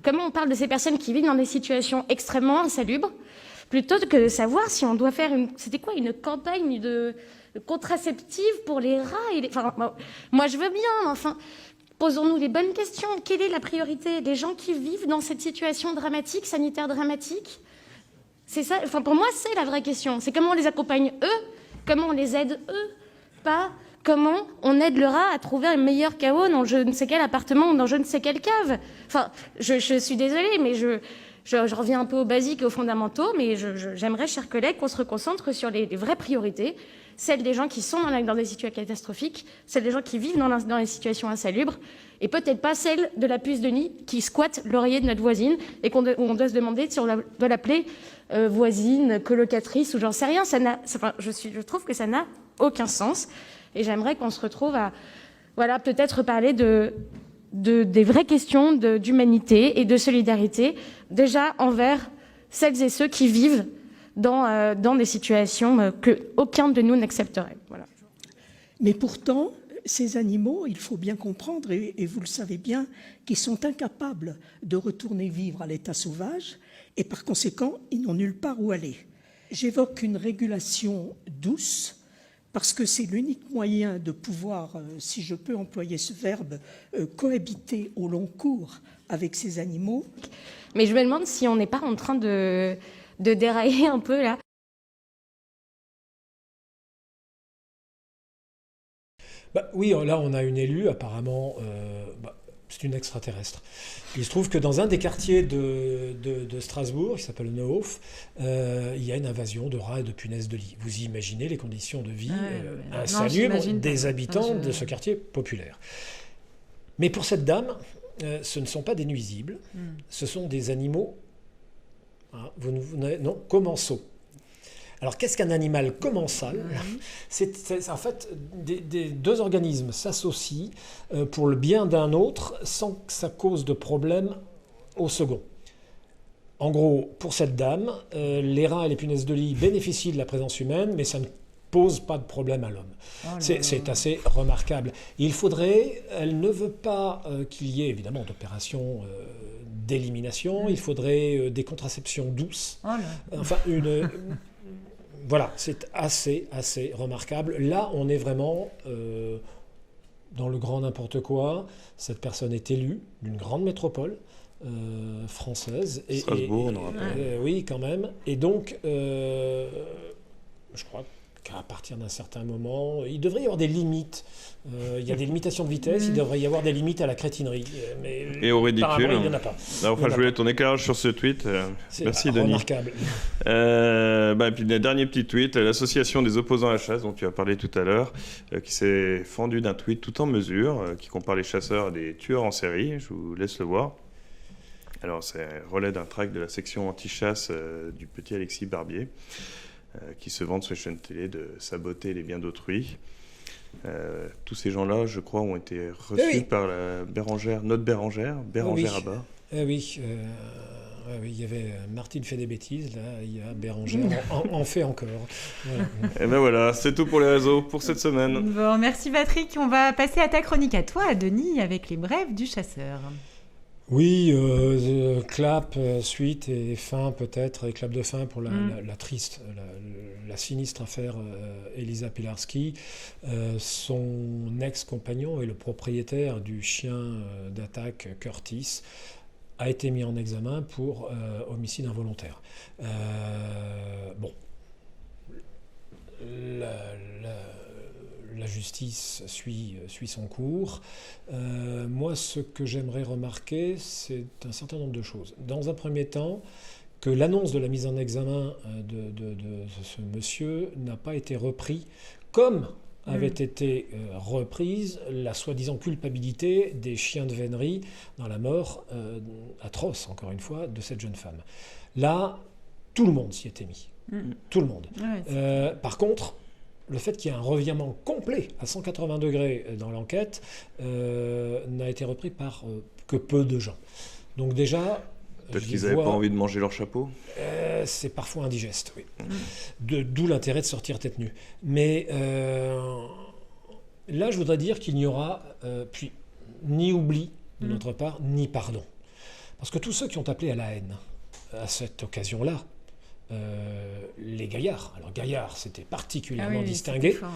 Speaker 6: Comment on parle de ces personnes qui vivent dans des situations extrêmement insalubres, plutôt que de savoir si on doit faire une campagne de contraceptive pour les rats Enfin, moi je veux bien, enfin, posons-nous les bonnes questions. Quelle est la priorité des gens qui vivent dans cette situation dramatique, sanitaire dramatique? C'est ça, enfin, pour moi, c'est la vraie question. C'est comment on les accompagne eux, comment on les aide eux, pas comment on aide le rat à trouver un meilleur caveau dans je ne sais quel appartement ou dans je ne sais quelle cave. Enfin, je suis désolée, mais je reviens un peu aux basiques et aux fondamentaux, mais j'aimerais, chers collègues, qu'on se reconcentre sur les vraies priorités, celles des gens qui sont dans des situations catastrophiques, celles des gens qui vivent dans les situations insalubres, et peut-être pas celle de la puce de nid qui squatte l'oreiller de notre voisine et où on doit se demander si on doit l'appeler voisine, colocatrice ou j'en sais rien. Je trouve que ça n'a aucun sens, et j'aimerais qu'on se retrouve à peut-être parler des vraies questions d'humanité et de solidarité, déjà envers celles et ceux qui vivent dans des situations qu'aucun de nous n'accepterait. Voilà.
Speaker 4: Mais pourtant, ces animaux, il faut bien comprendre, et vous le savez bien, qu'ils sont incapables de retourner vivre à l'état sauvage, et par conséquent, ils n'ont nulle part où aller. J'évoque une régulation douce, parce que c'est l'unique moyen de pouvoir, si je peux employer ce verbe, cohabiter au long cours avec ces animaux.
Speaker 6: Mais je me demande si on n'est pas en train de dérailler un peu là.
Speaker 2: Oui, là on a une élue apparemment, c'est une extraterrestre. Il se trouve que dans un des quartiers de Strasbourg, qui s'appelle Neuhof, il y a une invasion de rats et de punaises de lit. Vous imaginez les conditions de vie insalubres des habitants de ce quartier populaire. Mais pour cette dame, ce ne sont pas des nuisibles, ce sont des animaux, commensaux. Alors, qu'est-ce qu'un animal commensal ? C'est en fait des deux organismes s'associent pour le bien d'un autre sans que ça cause de problème au second. En gros, pour cette dame, les rats et les punaises de lit bénéficient de la présence humaine, mais ça ne pose pas de problème à l'homme. C'est assez remarquable. Elle ne veut pas qu'il y ait évidemment d'opération d'élimination, il faudrait des contraceptions douces. Enfin, voilà, c'est assez remarquable. Là, on est vraiment dans le grand n'importe quoi. Cette personne est élue d'une grande métropole française.
Speaker 3: Strasbourg, on en rappelle.
Speaker 2: Oui, quand même. Et donc, je crois qu'à partir d'un certain moment, il devrait y avoir des limites. Il y a des limitations de vitesse, il devrait y avoir des limites à la crétinerie.
Speaker 3: Et au ridicule.
Speaker 2: Il n'y en a pas.
Speaker 3: Je voulais ton éclairage sur ce tweet. Merci, Denis.
Speaker 2: Remarquable.
Speaker 3: Et puis, le dernier petit tweet, l'association des opposants à la chasse, dont tu as parlé tout à l'heure, qui s'est fendue d'un tweet tout en mesure, qui compare les chasseurs à des tueurs en série. Je vous laisse le voir. Alors, c'est relais d'un tract de la section anti-chasse du petit Alexis Barbier, qui se vante sur les chaînes télé de saboter les biens d'autrui. Tous ces gens-là, je crois, ont été reçus par notre Bérangère Abba.
Speaker 2: Oui, il y avait Martine fait des bêtises, là, il y a Bérangère en fait encore. Voilà.
Speaker 3: Et ben voilà, c'est tout pour les réseaux pour cette semaine.
Speaker 1: Bon, merci Patrick. On va passer à ta chronique à toi, Denis, avec les brèves du chasseur.
Speaker 2: Oui, clap, suite et fin peut-être, et clap de fin pour la triste, la sinistre affaire Elisa Pilarski. Son ex-compagnon et le propriétaire du chien d'attaque Curtis a été mis en examen pour homicide involontaire. La justice suit son cours. Moi, ce que j'aimerais remarquer, c'est un certain nombre de choses. Dans un premier temps, que l'annonce de la mise en examen de ce monsieur n'a pas été repris comme avait été reprise la soi-disant culpabilité des chiens de vénerie dans la mort atroce, encore une fois, de cette jeune femme. Là, tout le monde s'y était mis. Tout le monde. Par contre, le fait qu'il y ait un revirement complet à 180 degrés dans l'enquête n'a été repris par que peu de gens. Donc déjà...
Speaker 3: Peut-être qu'ils n'avaient pas envie de manger leur chapeau.
Speaker 2: C'est parfois indigeste, oui. D'où l'intérêt de sortir tête nue. Mais là, je voudrais dire qu'il n'y aura puis ni oubli de notre part, ni pardon. Parce que tous ceux qui ont appelé à la haine à cette occasion-là, les Gaillards. Alors Gaillard, c'était particulièrement distingué. Fort,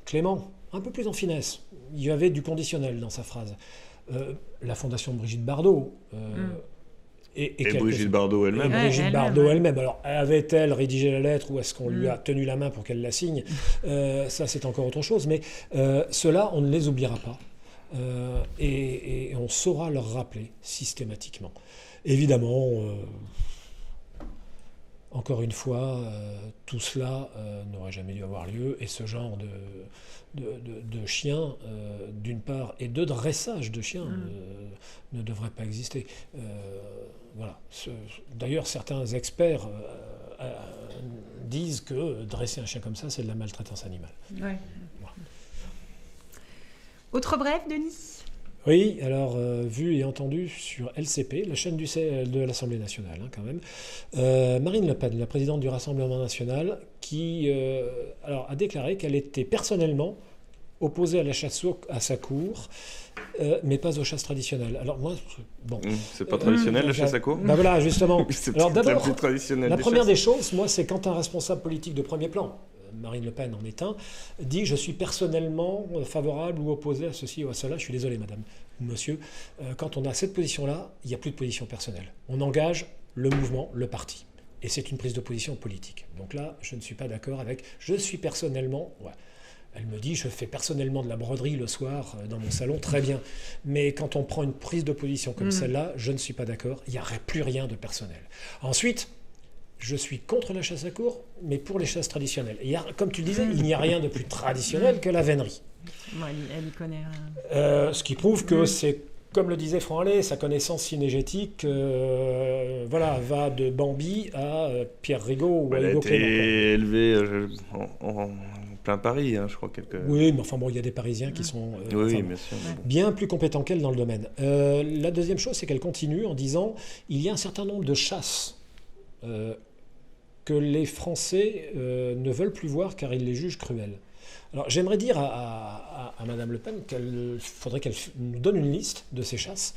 Speaker 2: Clément, un peu plus en finesse. Il y avait du conditionnel dans sa phrase. La fondation de Brigitte Bardot. Et
Speaker 3: Brigitte Bardot elle-même.
Speaker 2: Brigitte Bardot elle-même. Alors, avait-elle rédigé la lettre ou est-ce qu'on lui a tenu la main pour qu'elle la signe ? Ça, c'est encore autre chose. Mais ceux-là, on ne les oubliera pas. Et on saura leur rappeler systématiquement. Évidemment... Encore une fois, tout cela n'aurait jamais dû avoir lieu et ce genre de chiens, d'une part, et de dressage de chiens ne devrait pas exister. Voilà. D'ailleurs, certains experts disent que dresser un chien comme ça, c'est de la maltraitance animale.
Speaker 1: Ouais. Voilà. Autre bref, Denis ?
Speaker 2: Oui, alors vu et entendu sur LCP, la chaîne de l'Assemblée nationale, quand même, Marine Le Pen, la présidente du Rassemblement national, qui a déclaré qu'elle était personnellement opposé à la chasse à sa cour, mais pas aux chasses traditionnelles. Alors moi, bon...
Speaker 3: C'est pas traditionnel la chasse à cour?
Speaker 2: Ben voilà, justement.
Speaker 3: C'est
Speaker 2: Alors
Speaker 3: peut-être la
Speaker 2: d'abord,
Speaker 3: plus traditionnelle
Speaker 2: la
Speaker 3: des
Speaker 2: première
Speaker 3: chasses.
Speaker 2: des choses, moi, c'est quand un responsable politique de premier plan, Marine Le Pen en est un, dit « je suis personnellement favorable ou opposé à ceci ou à cela ». Je suis désolé, madame ou monsieur. Quand on a cette position-là, il n'y a plus de position personnelle. On engage le mouvement, le parti. Et c'est une prise de position politique. Donc là, je ne suis pas d'accord avec « je suis personnellement… ouais. ». Elle me dit « je fais personnellement de la broderie le soir dans mon salon ». Très bien. Mais quand on prend une prise de position comme celle-là, je ne suis pas d'accord. Il n'y aurait plus rien de personnel. Ensuite, je suis contre la chasse à cour, mais pour les chasses traditionnelles. Et comme tu le disais, il n'y a rien de plus traditionnel que la vénerie.
Speaker 1: Bon, elle y connaît rien.
Speaker 2: Ce qui prouve que c'est, comme le disait Franck Allais, sa connaissance cinégétique voilà, va de Bambi à Pierre Rigaud ou à
Speaker 3: Elle a
Speaker 2: Hugo
Speaker 3: été
Speaker 2: Clément.
Speaker 3: élevée en plein Paris, hein, je crois.
Speaker 2: Oui, mais enfin bon, il y a des Parisiens qui sont
Speaker 3: Oui, bien sûr.
Speaker 2: bien plus compétents qu'elle dans le domaine. La deuxième chose, c'est qu'elle continue en disant il y a un certain nombre de chasses que les Français ne veulent plus voir car ils les jugent cruelles. Alors j'aimerais dire à Madame Le Pen qu'il faudrait qu'elle nous donne une liste de ces chasses.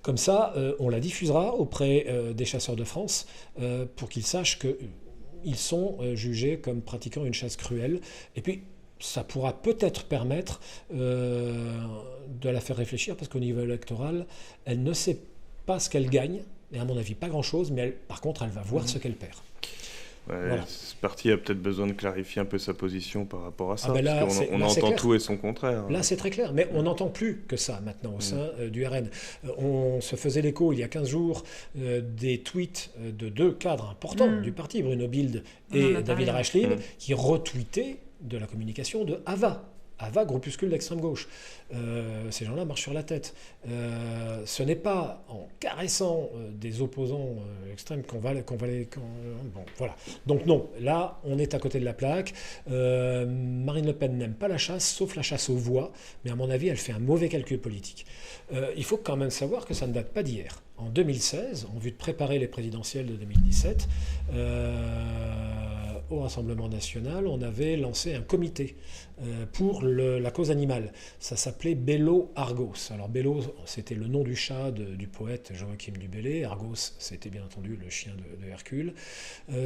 Speaker 2: Comme ça, on la diffusera auprès des chasseurs de France pour qu'ils sachent qu'ils sont jugés comme pratiquant une chasse cruelle. Et puis, ça pourra peut-être permettre de la faire réfléchir parce qu'au niveau électoral, elle ne sait pas ce qu'elle gagne, et à mon avis pas grand-chose, mais par contre, elle va voir ce qu'elle perd.
Speaker 3: Ouais,
Speaker 2: Voilà.
Speaker 3: Ce parti a peut-être besoin de clarifier un peu sa position par rapport à ça,
Speaker 2: ben là,
Speaker 3: parce qu'on
Speaker 2: là, c'est
Speaker 3: entend
Speaker 2: clair.
Speaker 3: tout et son contraire.
Speaker 2: Là, c'est très clair, mais on n'entend plus que ça maintenant au sein du RN. On se faisait l'écho il y a 15 jours des tweets de deux cadres importants du parti, Bruno Bilde et David Rachlin, qui retweetaient de la communication de Ava, groupuscule d'extrême gauche. Ces gens-là marchent sur la tête. Ce n'est pas en caressant des opposants extrêmes qu'on va les... bon, voilà. Donc non, là, on est à côté de la plaque. Marine Le Pen n'aime pas la chasse, sauf la chasse aux voix, mais à mon avis, elle fait un mauvais calcul politique. Il faut quand même savoir que ça ne date pas d'hier. En 2016, en vue de préparer les présidentielles de 2017, au Rassemblement national, on avait lancé un comité pour la cause animale. Ça s'appelait Bello Argos. Alors Bello, c'était le nom du chat du poète Joachim du Bellay. Argos, c'était bien entendu le chien de Hercule.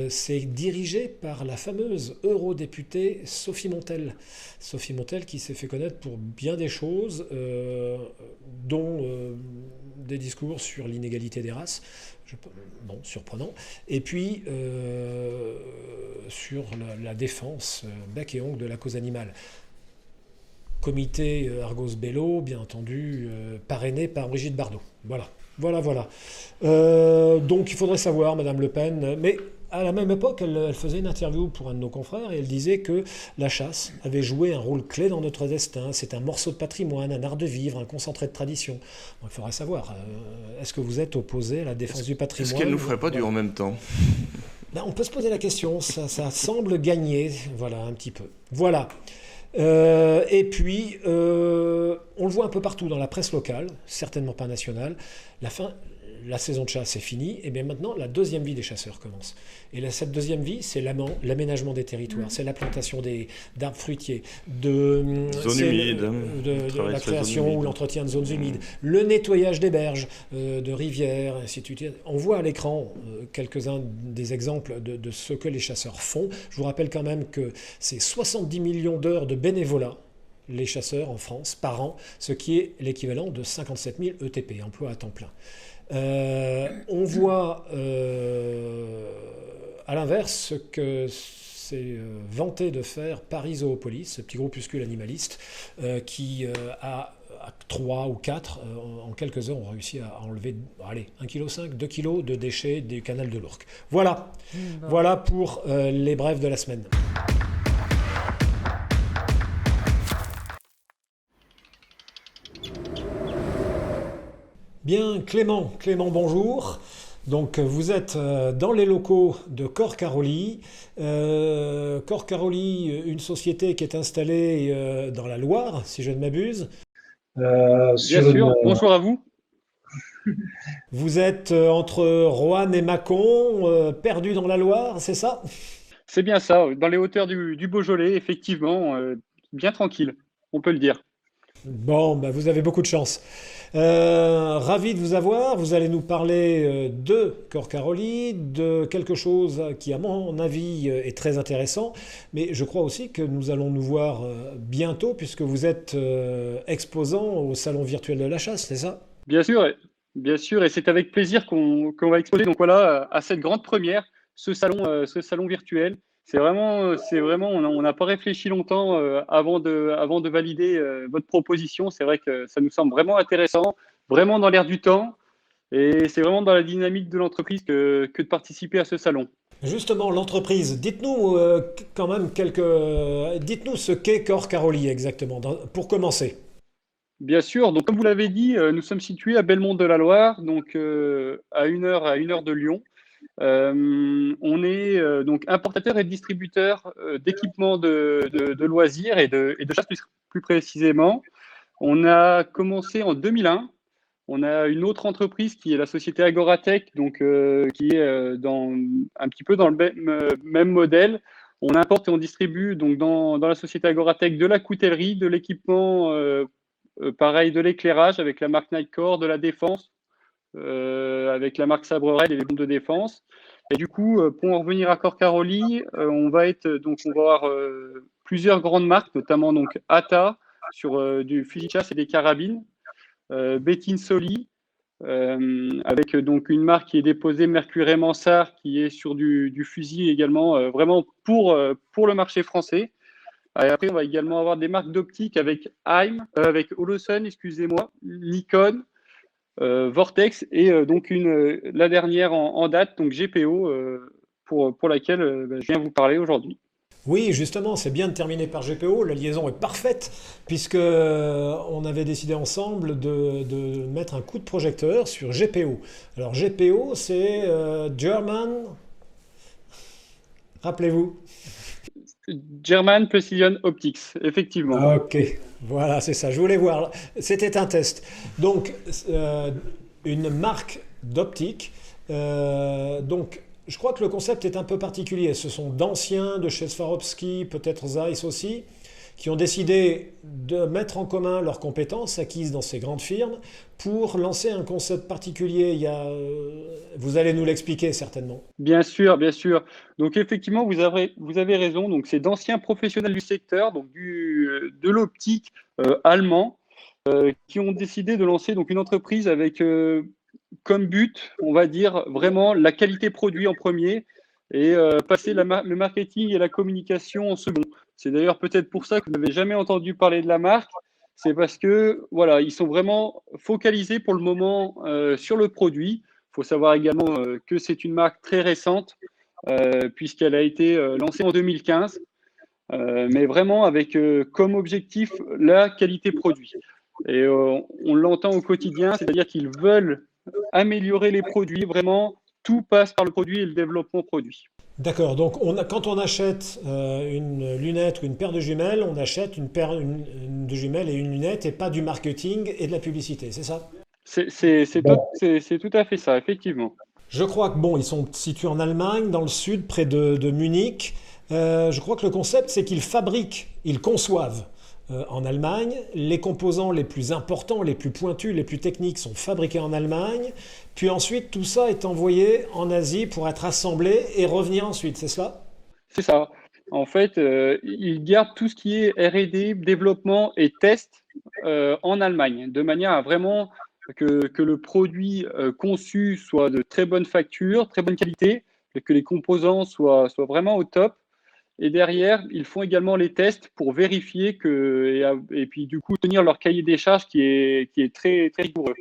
Speaker 2: C'est dirigé par la fameuse eurodéputée Sophie Montel. Sophie Montel qui s'est fait connaître pour bien des choses, dont des discours sur l'inégalité des races. Bon, surprenant. Et puis, sur la défense bec et ongle de la cause animale. Comité Argos-Bello, bien entendu, parrainé par Brigitte Bardot. Voilà. Donc, il faudrait savoir, Madame Le Pen, mais à la même époque, elle faisait une interview pour un de nos confrères et elle disait que la chasse avait joué un rôle clé dans notre destin. C'est un morceau de patrimoine, un art de vivre, un concentré de tradition. Donc, il faudrait savoir, est-ce que vous êtes opposé à la défense du patrimoine?
Speaker 3: Est-ce qu'elle ne nous ferait pas du en même temps?
Speaker 2: Ben, on peut se poser la question, ça semble gagner, voilà, un petit peu. Voilà. Et puis, on le voit un peu partout dans la presse locale, certainement pas nationale, la saison de chasse est finie, et bien maintenant la deuxième vie des chasseurs commence. Et cette deuxième vie, c'est l'aménagement des territoires, c'est la plantation d'arbres fruitiers, de la création ou l'entretien de zones humides, le nettoyage des berges, de rivières, ainsi de suite. On voit à l'écran quelques-uns des exemples de ce que les chasseurs font. Je vous rappelle quand même que c'est 70 millions d'heures de bénévolat, les chasseurs en France, par an, ce qui est l'équivalent de 57 000 ETP, emploi à temps plein. On voit à l'inverse ce que s'est vanté de faire Paris Zoopolis, ce petit groupuscule animaliste qui à 3 ou 4, en quelques heures, ont réussi à enlever 1,5 kg, 2 kg de déchets du canal de l'Ourcq. Voilà, voilà pour les brèves de la semaine. Bien, Clément, bonjour. Donc, vous êtes dans les locaux de Cor Caroli. Cor Caroli, une société qui est installée dans la Loire, si je ne m'abuse.
Speaker 7: Bien sûr, bonsoir à vous.
Speaker 2: Vous êtes entre Roanne et Mâcon, perdu dans la Loire, c'est ça?
Speaker 7: C'est bien ça, dans les hauteurs du Beaujolais, effectivement, bien tranquille. on peut le dire.
Speaker 2: Bon, bah, vous avez beaucoup de chance. Ravi de vous avoir. Vous allez nous parler de Corcaroli, de quelque chose qui, à mon avis, est très intéressant. Mais je crois aussi que nous allons nous voir bientôt, puisque vous êtes exposant au Salon virtuel de la chasse, c'est ça?
Speaker 7: Bien sûr, et c'est avec plaisir qu'on va exposer. Donc voilà, à cette grande première, ce salon virtuel. C'est vraiment, on n'a pas réfléchi longtemps avant de valider votre proposition. C'est vrai que ça nous semble vraiment intéressant, vraiment dans l'air du temps, et c'est vraiment dans la dynamique de l'entreprise que de participer à ce salon.
Speaker 2: Justement, l'entreprise, dites-nous quand même dites-nous ce qu'est Corcaroli exactement, pour commencer.
Speaker 7: Bien sûr, donc comme vous l'avez dit, nous sommes situés à Belmont-de-la-Loire, donc à une heure de Lyon. On est donc importateur et distributeur d'équipements de loisirs et de chasse plus précisément. On a commencé en 2001. On a une autre entreprise qui est la société Agoratech, donc qui est un petit peu dans le même modèle. On importe et on distribue donc dans la société Agoratech de la coutellerie, de l'équipement pareil, de l'éclairage avec la marque Nightcore, de la défense avec la marque Sabre Red et les bombes de défense. Et du coup, pour en revenir à Corcaroli, on va avoir plusieurs grandes marques, notamment donc ATA sur du fusil de chasse et des carabines, Bettin Soli, avec donc une marque qui est déposée Mercury Mansart, qui est sur du fusil également, vraiment pour le marché français. Et après, on va également avoir des marques d'optique avec avec Holosun, excusez-moi, Nikon, Vortex et donc la dernière en date, donc GPO, pour laquelle je viens vous parler aujourd'hui.
Speaker 2: Oui, justement, c'est bien de terminer par GPO. La liaison est parfaite puisque on avait décidé ensemble de mettre un coup de projecteur sur GPO. Alors GPO, c'est German. Rappelez-vous.
Speaker 7: German Precision Optics, effectivement.
Speaker 2: Ok, voilà, c'est ça. Je voulais voir. C'était un test. Donc, une marque d'optique. Donc, je crois que le concept est un peu particulier. Ce sont d'anciens de chez Swarovski, peut-être Zeiss aussi, qui ont décidé de mettre en commun leurs compétences acquises dans ces grandes firmes pour lancer un concept particulier. Vous allez nous l'expliquer certainement.
Speaker 7: Bien sûr, bien sûr. Donc effectivement, vous avez raison. Donc c'est d'anciens professionnels du secteur, donc de l'optique allemand, qui ont décidé de lancer donc une entreprise avec comme but, on va dire vraiment la qualité produit en premier et passer le marketing et la communication en second. C'est d'ailleurs peut-être pour ça que vous n'avez jamais entendu parler de la marque. C'est parce que voilà, ils sont vraiment focalisés pour le moment sur le produit. Il faut savoir également que c'est une marque très récente puisqu'elle a été lancée en 2015, mais vraiment avec comme objectif la qualité produit. Et on l'entend au quotidien, c'est-à-dire qu'ils veulent améliorer les produits. Vraiment, tout passe par le produit et le développement produit.
Speaker 2: D'accord, donc quand on achète une lunette ou une paire de jumelles, on achète une paire de jumelles et une lunette et pas du marketing et de la publicité, c'est ça?
Speaker 7: C'est tout à fait ça, effectivement.
Speaker 2: Je crois que ils sont situés en Allemagne, dans le sud, près de Munich. Je crois que le concept, c'est qu'ils fabriquent, ils conçoivent en Allemagne. Les composants les plus importants, les plus pointus, les plus techniques sont fabriqués en Allemagne. Puis ensuite, tout ça est envoyé en Asie pour être assemblé et revenir ensuite, c'est cela?
Speaker 7: C'est ça. En fait, ils gardent tout ce qui est R&D, développement et test en Allemagne, de manière à vraiment que le produit conçu soit de très bonne facture, très bonne qualité, et que les composants soient vraiment au top. Et derrière, ils font également les tests pour vérifier et puis du coup tenir leur cahier des charges qui est très, très rigoureux.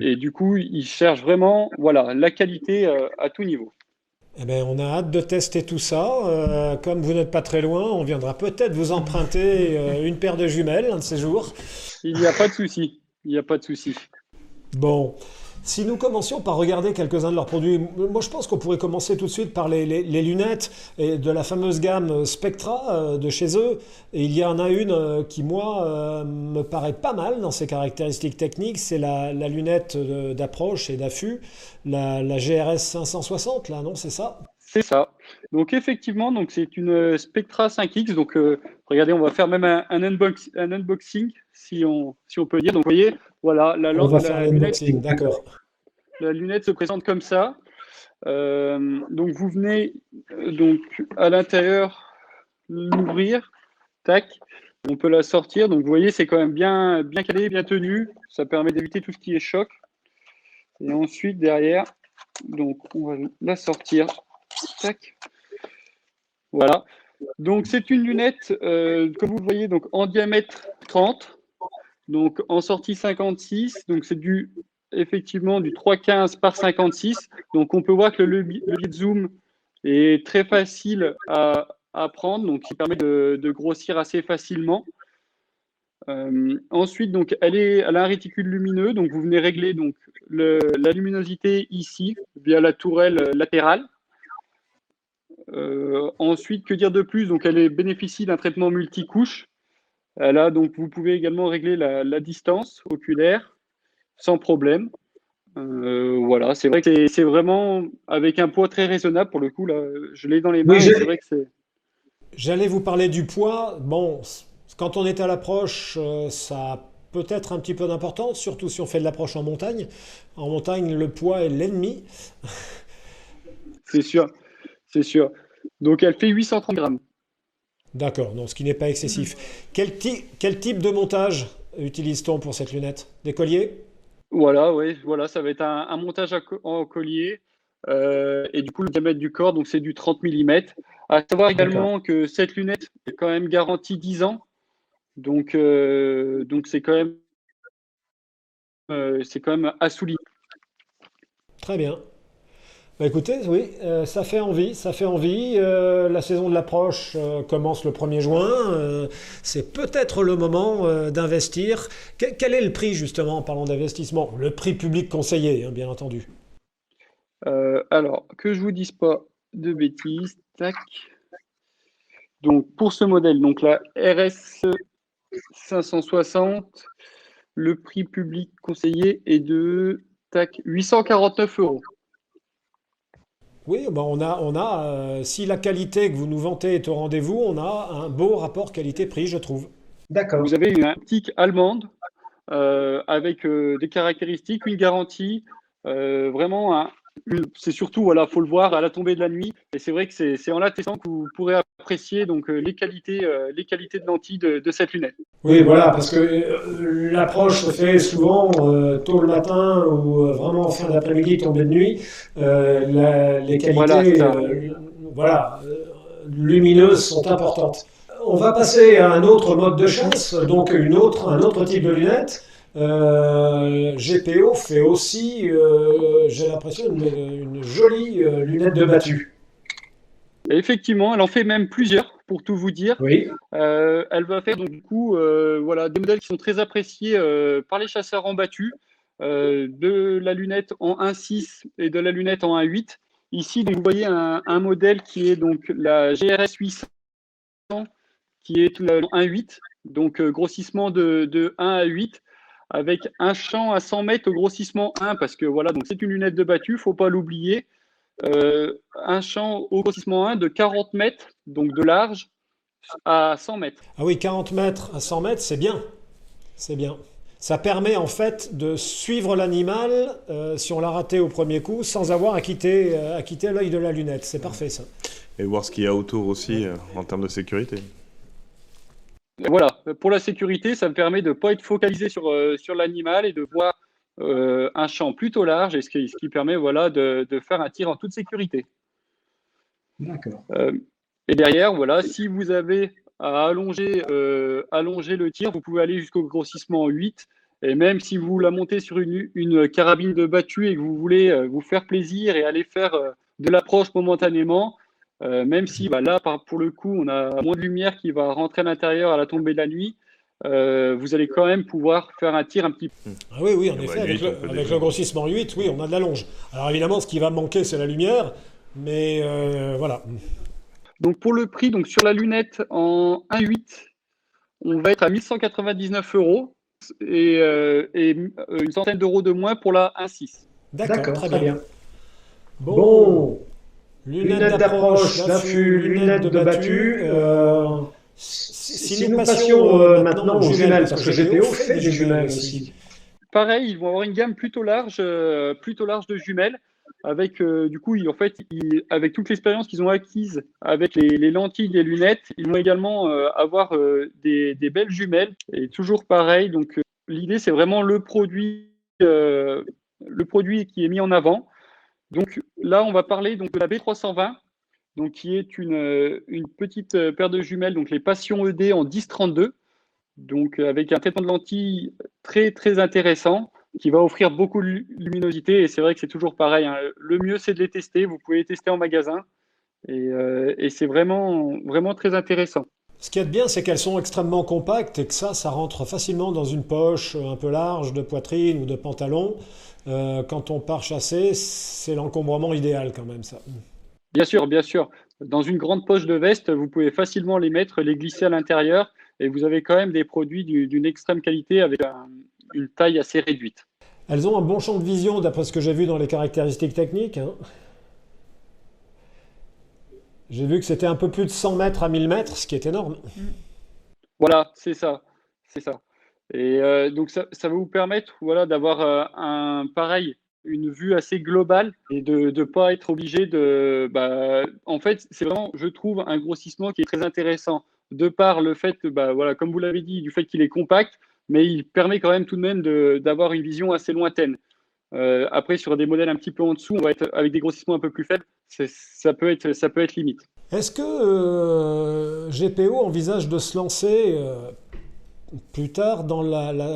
Speaker 7: Et du coup, ils cherchent vraiment la qualité à tout niveau.
Speaker 2: Eh bien, on a hâte de tester tout ça. Comme vous n'êtes pas très loin, on viendra peut-être vous emprunter une paire de jumelles un de ces jours.
Speaker 7: Il n'y a pas de souci. Il n'y a pas de souci.
Speaker 2: Bon. Si nous commencions par regarder quelques-uns de leurs produits, moi je pense qu'on pourrait commencer tout de suite par les lunettes et de la fameuse gamme Spectra de chez eux. Et il y en a une qui, moi, me paraît pas mal dans ses caractéristiques techniques. C'est la lunette d'approche et d'affût, la GRS 560, là, non, c'est ça?
Speaker 7: C'est ça. Donc effectivement, donc c'est une Spectra 5X. Donc regardez, on va faire même un unboxing si on peut dire. Donc vous voyez, voilà,
Speaker 2: On va faire l'unboxing, d'accord.
Speaker 7: la lunette se présente comme ça. Donc vous venez donc à l'intérieur l'ouvrir, tac. On peut la sortir. Donc vous voyez, c'est quand même bien calé, bien tenu. Ça permet d'éviter tout ce qui est choc. Et ensuite derrière, donc on va la sortir. Tac. Voilà. Donc c'est une lunette, comme vous le voyez, donc en diamètre 30, donc en sortie 56. Donc c'est effectivement du 3,15 par 56. Donc on peut voir que le levier de zoom est très facile à prendre, donc qui permet de grossir assez facilement. Ensuite, donc elle a un réticule lumineux, donc vous venez régler donc la luminosité ici via la tourelle latérale. Ensuite, que dire de plus? Donc, elle bénéficie d'un traitement multicouche. Donc, vous pouvez également régler la distance oculaire sans problème. Voilà, c'est vrai que c'est vraiment avec un poids très raisonnable. Pour le coup, là, je l'ai dans les mains.
Speaker 2: Oui,
Speaker 7: Et c'est vrai que c'est.
Speaker 2: j'allais vous parler du poids. Bon, quand on est à l'approche, ça a peut-être un petit peu d'importance, surtout si on fait de l'approche en montagne. En montagne, le poids est l'ennemi.
Speaker 7: C'est sûr, c'est sûr. Donc, elle fait 830 grammes.
Speaker 2: D'accord, donc ce qui n'est pas excessif. Quel type de montage utilise-t-on pour cette lunette? Des colliers?
Speaker 7: Voilà, oui, voilà, ça va être un montage en collier. Et du coup, le diamètre du corps, donc c'est du 30 mm. À savoir également que cette lunette est quand même garantie 10 ans. Donc c'est quand même à souligner.
Speaker 2: Très bien. Bah écoutez, oui, ça fait envie, ça fait envie. La saison de l'approche commence le 1er juin. C'est peut-être le moment d'investir. Quel est le prix justement en parlant d'investissement? Le prix public conseillé, hein, bien entendu.
Speaker 7: Alors, que je vous dise pas de bêtises, tac. Donc pour ce modèle, donc la RS 560, le prix public conseillé est de tac 849 €.
Speaker 2: Oui, bah si la qualité que vous nous vantez est au rendez-vous, on a un beau rapport qualité-prix, je trouve. D'accord.
Speaker 7: Vous avez une optique allemande avec des caractéristiques, une garantie, vraiment c'est surtout, voilà, faut le voir à la tombée de la nuit. Et c'est vrai que c'est en la testant que vous pourrez apprécier donc les qualités de lentilles de cette lunette.
Speaker 2: Oui, voilà, parce que l'approche se fait souvent tôt le matin ou vraiment en fin d'après-midi, tombée de nuit. Les
Speaker 7: Voilà, c'est
Speaker 2: qualités,
Speaker 7: ça.
Speaker 2: lumineuses sont importantes. On va passer à un autre mode de chasse, donc un autre type de lunette. GPO fait aussi, j'ai l'impression, une jolie lunette de battue.
Speaker 7: Et effectivement, elle en fait même plusieurs, pour tout vous dire.
Speaker 2: Oui.
Speaker 7: Elle va faire donc du coup voilà, des modèles qui sont très appréciés par les chasseurs en battu, de la lunette en 1.6 et de la lunette en 1.8. Ici, donc, vous voyez un modèle qui est donc la GRS 800, qui est en 1.8, donc grossissement de 1 à 8, avec un champ à 100 mètres au grossissement 1, parce que voilà, donc c'est une lunette de battu, il ne faut pas l'oublier. Un champ au grossissement 1 de 40 mètres, donc de large, à 100 mètres.
Speaker 2: Ah oui, 40 mètres à 100 mètres, c'est bien. C'est bien. Ça permet en fait de suivre l'animal si on l'a raté au premier coup sans avoir à quitter l'œil de la lunette. C'est parfait ça.
Speaker 3: Et voir ce qu'il y a autour aussi en termes de sécurité.
Speaker 7: Et voilà, pour la sécurité, ça me permet de ne pas être focalisé sur l'animal et de voir un champ plutôt large, et ce qui permet voilà, de faire un tir en toute sécurité.
Speaker 2: D'accord.
Speaker 7: Et derrière, voilà, si vous avez à allonger le tir, vous pouvez aller jusqu'au grossissement 8. Et même si vous la montez sur une carabine de battue et que vous voulez vous faire plaisir et aller faire de l'approche momentanément, même si là, pour le coup, on a moins de lumière qui va rentrer à l'intérieur à la tombée de la nuit, vous allez quand même pouvoir faire un tir un petit peu.
Speaker 2: Ah oui, oui, en
Speaker 3: Et
Speaker 2: effet,
Speaker 3: bah,
Speaker 2: avec
Speaker 3: 8, on peut
Speaker 2: le
Speaker 3: déjà.
Speaker 2: grossissement 8, oui, on a de la longe. Alors évidemment, ce qui va manquer, c'est la lumière, mais voilà.
Speaker 7: Donc pour le prix, donc sur la lunette en 1.8, on va être à 1199 € et une centaine d'euros de moins pour la 1.6.
Speaker 2: D'accord, très bien. Bon, Lunettes d'approche, d'affût, lunettes de battu. Si nous passions maintenant aux jumelles, parce que GPO fait des jumelles aussi.
Speaker 7: Pareil, ils vont avoir une gamme plutôt large de jumelles, avec du coup, avec toute l'expérience qu'ils ont acquise avec les lentilles, les lunettes, ils vont également avoir des belles jumelles. Et toujours pareil, donc l'idée c'est vraiment le produit qui est mis en avant. Donc là, on va parler donc de la B320, donc qui est une petite paire de jumelles, donc les Passion ED en 10-32. Donc avec un traitement de lentilles très très intéressant qui va offrir beaucoup de luminosité, et c'est vrai que c'est toujours pareil, hein. Le mieux c'est de les tester, vous pouvez les tester en magasin, et c'est vraiment vraiment très intéressant.
Speaker 2: Ce qui est bien, c'est qu'elles sont extrêmement compactes et que ça rentre facilement dans une poche un peu large de poitrine ou de pantalon. Quand on part chasser, c'est l'encombrement idéal quand même, ça.
Speaker 7: Bien sûr, bien sûr. Dans une grande poche de veste, vous pouvez facilement les mettre, les glisser à l'intérieur, et vous avez quand même des produits d'une extrême qualité avec une taille assez réduite.
Speaker 2: Elles ont un bon champ de vision d'après ce que j'ai vu dans les caractéristiques techniques, hein. J'ai vu que c'était un peu plus de 100 mètres à 1000 mètres, ce qui est énorme.
Speaker 7: Voilà, c'est ça, c'est ça. Et donc ça va vous permettre, voilà, d'avoir une vue assez globale et de ne pas être obligé en fait, c'est vraiment, je trouve, un grossissement qui est très intéressant de par le fait, voilà, comme vous l'avez dit, du fait qu'il est compact, mais il permet quand même tout de même d'avoir une vision assez lointaine. Après, sur des modèles un petit peu en dessous, on va être avec des grossissements un peu plus faibles, ça peut être limite.
Speaker 2: Est-ce que GPO envisage de se lancer plus tard dans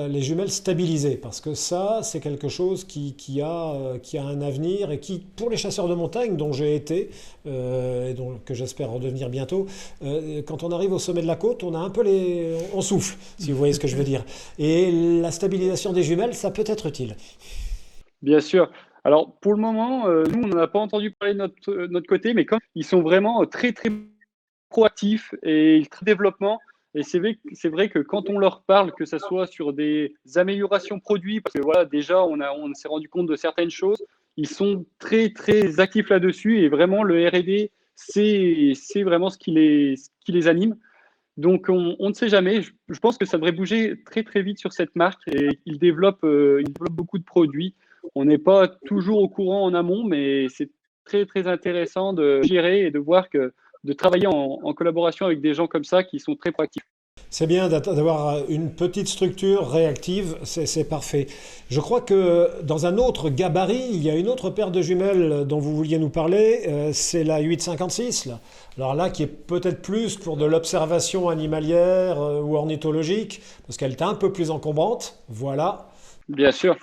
Speaker 2: les jumelles stabilisées? Parce que ça, c'est quelque chose qui a un avenir et qui, pour les chasseurs de montagne, dont j'ai été, et que j'espère redevenir bientôt, quand on arrive au sommet de la côte, on a un peu on souffle, si vous voyez ce que je veux dire. Et la stabilisation des jumelles, ça peut être utile.
Speaker 7: Bien sûr. Alors, pour le moment, nous, on n'en a pas entendu parler de notre côté, mais comme ils sont vraiment très, très proactifs et très développement, et c'est vrai que quand on leur parle, que ce soit sur des améliorations produits, parce que voilà, déjà, on s'est rendu compte de certaines choses, ils sont très, très actifs là-dessus, et vraiment, le R&D, c'est vraiment ce qui les anime. Donc, on ne sait jamais. Je pense que ça devrait bouger très, très vite sur cette marque, et ils développent beaucoup de produits. On n'est pas toujours au courant en amont, mais c'est très, très intéressant de gérer et de voir de travailler en collaboration avec des gens comme ça qui sont très proactifs.
Speaker 2: C'est bien d'avoir une petite structure réactive, c'est parfait. Je crois que dans un autre gabarit, il y a une autre paire de jumelles dont vous vouliez nous parler, c'est la 856, là. Alors là, qui est peut-être plus pour de l'observation animalière ou ornithologique, parce qu'elle est un peu plus encombrante, voilà.
Speaker 7: Bien sûr.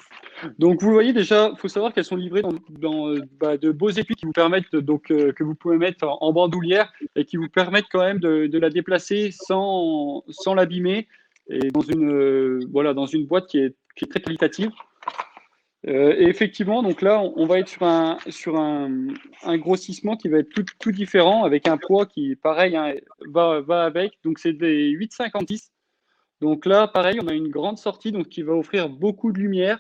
Speaker 7: Donc, vous le voyez déjà, il faut savoir qu'elles sont livrées dans de beaux étuis qui vous permettent, que vous pouvez mettre en bandoulière et qui vous permettent quand même de la déplacer sans l'abîmer, et dans une boîte qui est très qualitative. Et effectivement, donc là, on va être sur un grossissement qui va être tout différent, avec un poids qui, pareil, hein, va avec. Donc, c'est des 8,56. Donc là, pareil, on a une grande sortie donc, qui va offrir beaucoup de lumière.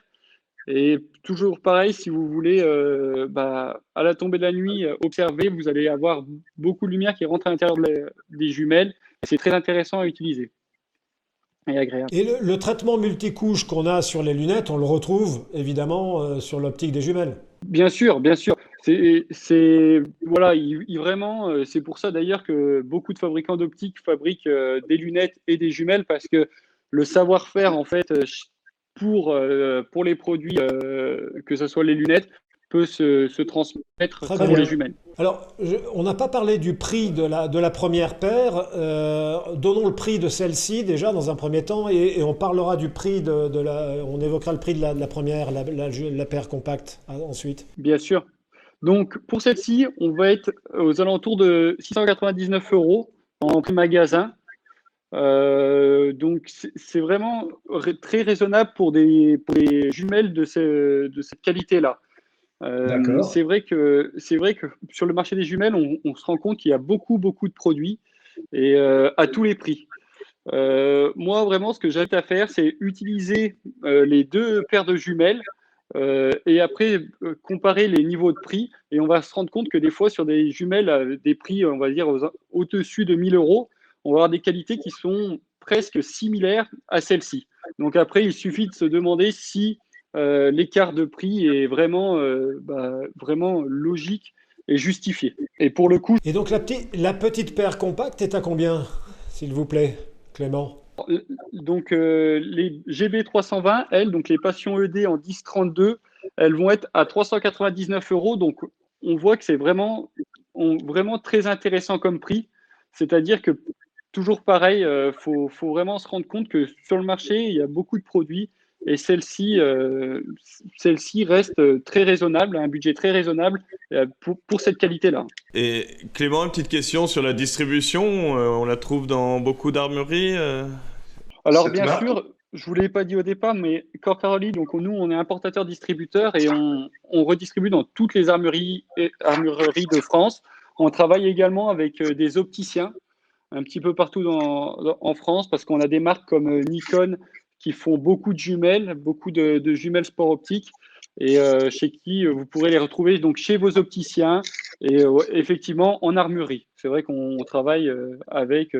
Speaker 7: Et toujours pareil, si vous voulez, à la tombée de la nuit, observer, vous allez avoir beaucoup de lumière qui rentre à l'intérieur des jumelles. C'est très intéressant à utiliser et agréable.
Speaker 2: Et le traitement multicouche qu'on a sur les lunettes, on le retrouve évidemment sur l'optique des jumelles.
Speaker 7: Bien sûr, bien sûr. Voilà, vraiment, c'est pour ça d'ailleurs que beaucoup de fabricants d'optique fabriquent des lunettes et des jumelles, parce que le savoir-faire, en fait, pour les produits, que ce soit les lunettes, peut se transmettre pour les jumelles.
Speaker 2: Alors, on n'a pas parlé du prix de la première paire. Donnons le prix de celle-ci déjà dans un premier temps, et on parlera du prix on évoquera le prix de la première, la paire compacte ensuite.
Speaker 7: Bien sûr. Donc pour celle-ci, on va être aux alentours de 699 € en prix magasin. Donc c'est vraiment très raisonnable pour des jumelles de cette qualité-là. C'est vrai que sur le marché des jumelles, on se rend compte qu'il y a beaucoup de produits, et à tous les prix. Moi vraiment, ce que j'invite à faire, c'est utiliser les deux paires de jumelles et après comparer les niveaux de prix. Et on va se rendre compte que des fois, sur des jumelles, des prix, on va dire, au-dessus de 1 000 €, on va avoir des qualités qui sont presque similaires à celles-ci. Donc après, il suffit de se demander si l'écart de prix est vraiment, vraiment logique et justifié. Et pour le coup,
Speaker 2: Et donc la petite paire compacte est à combien, s'il vous plaît, Clément?
Speaker 7: donc les GB320, elles, donc les Passion ED en 10-32, elles vont être à 399 €. Donc on voit que c'est vraiment très intéressant comme prix. C'est-à-dire que toujours pareil, faut vraiment se rendre compte que sur le marché, il y a beaucoup de produits et celle-ci reste très raisonnable, un budget très raisonnable pour cette qualité-là.
Speaker 3: Et Clément, une petite question sur la distribution. On la trouve dans beaucoup d'armureries.
Speaker 7: Alors
Speaker 3: Cette
Speaker 7: bien
Speaker 3: marque
Speaker 7: sûr, je vous l'ai pas dit au départ, mais Core Caroli, donc nous, on est importateur-distributeur et on redistribue dans toutes les armureries de France. On travaille également avec des opticiens un petit peu partout en France parce qu'on a des marques comme Nikon qui font beaucoup de jumelles sport optique et chez qui vous pourrez les retrouver donc chez vos opticiens et effectivement en armurerie. C'est vrai qu'on travaille avec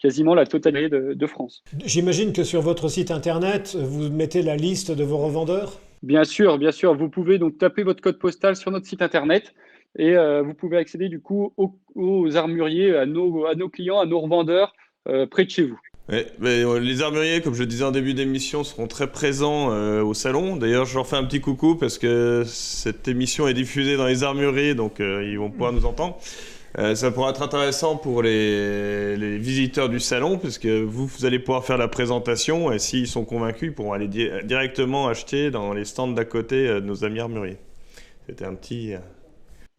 Speaker 7: quasiment la totalité de France.
Speaker 2: J'imagine que sur votre site internet, vous mettez la liste de vos revendeurs?
Speaker 7: Bien sûr, vous pouvez donc taper votre code postal sur notre site internet et vous pouvez accéder du coup aux armuriers, à nos clients, à nos revendeurs près de chez vous.
Speaker 3: Ouais, mais les armuriers, comme je le disais en début d'émission, seront très présents au salon. D'ailleurs, je leur fais un petit coucou parce que cette émission est diffusée dans les armureries, donc ils vont pouvoir nous entendre. Ça pourra être intéressant pour les visiteurs du salon, puisque vous allez pouvoir faire la présentation, et s'ils sont convaincus, ils pourront aller directement acheter dans les stands d'à côté de nos amis armuriers. C'était un petit...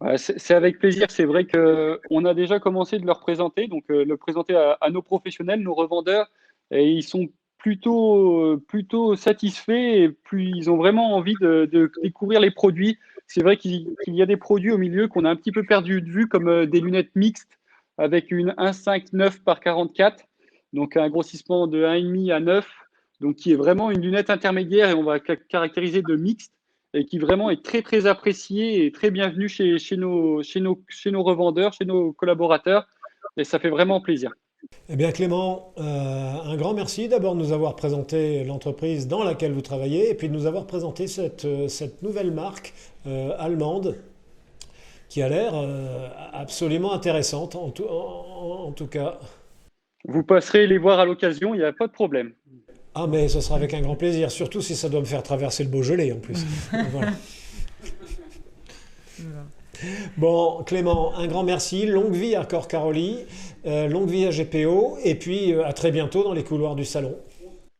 Speaker 7: Ouais, c'est avec plaisir. C'est vrai qu'on a déjà commencé de leur présenter, donc le présenter à nos professionnels, nos revendeurs, et ils sont plutôt satisfaits et ils ont vraiment envie de découvrir les produits. C'est vrai qu'il y a des produits au milieu qu'on a un petit peu perdu de vue, comme des lunettes mixtes avec une 1,5-9 par 44, donc un grossissement de 1,5 à 9, donc qui est vraiment une lunette intermédiaire et on va caractériser de mixte et qui vraiment est très très appréciée et très bienvenue chez nos revendeurs, chez nos collaborateurs, et ça fait vraiment plaisir.
Speaker 2: Eh bien Clément, un grand merci d'abord de nous avoir présenté l'entreprise dans laquelle vous travaillez et puis de nous avoir présenté cette nouvelle marque allemande qui a l'air absolument intéressante en tout cas.
Speaker 7: Vous passerez les voir à l'occasion, il n'y a pas de problème.
Speaker 2: Ah mais ce sera avec un grand plaisir, surtout si ça doit me faire traverser le Beaujolais en plus. Voilà. Bon, Clément, un grand merci. Longue vie à Core Caroli, longue vie à GPO, et puis à très bientôt dans les couloirs du salon.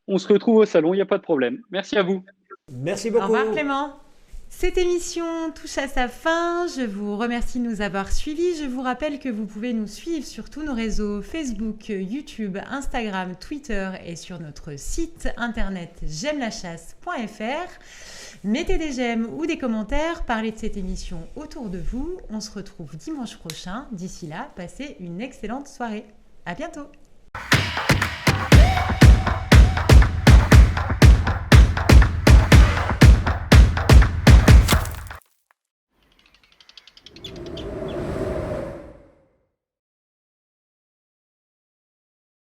Speaker 7: On se retrouve au salon, il n'y a pas de problème. Merci à vous.
Speaker 2: Merci beaucoup.
Speaker 1: Au revoir Clément. Cette émission touche à sa fin. Je vous remercie de nous avoir suivis. Je vous rappelle que vous pouvez nous suivre sur tous nos réseaux Facebook, YouTube, Instagram, Twitter et sur notre site internet j'aimelachasse.fr. Mettez des j'aime ou des commentaires, parlez de cette émission autour de vous. On se retrouve dimanche prochain. D'ici là, passez une excellente soirée. À bientôt.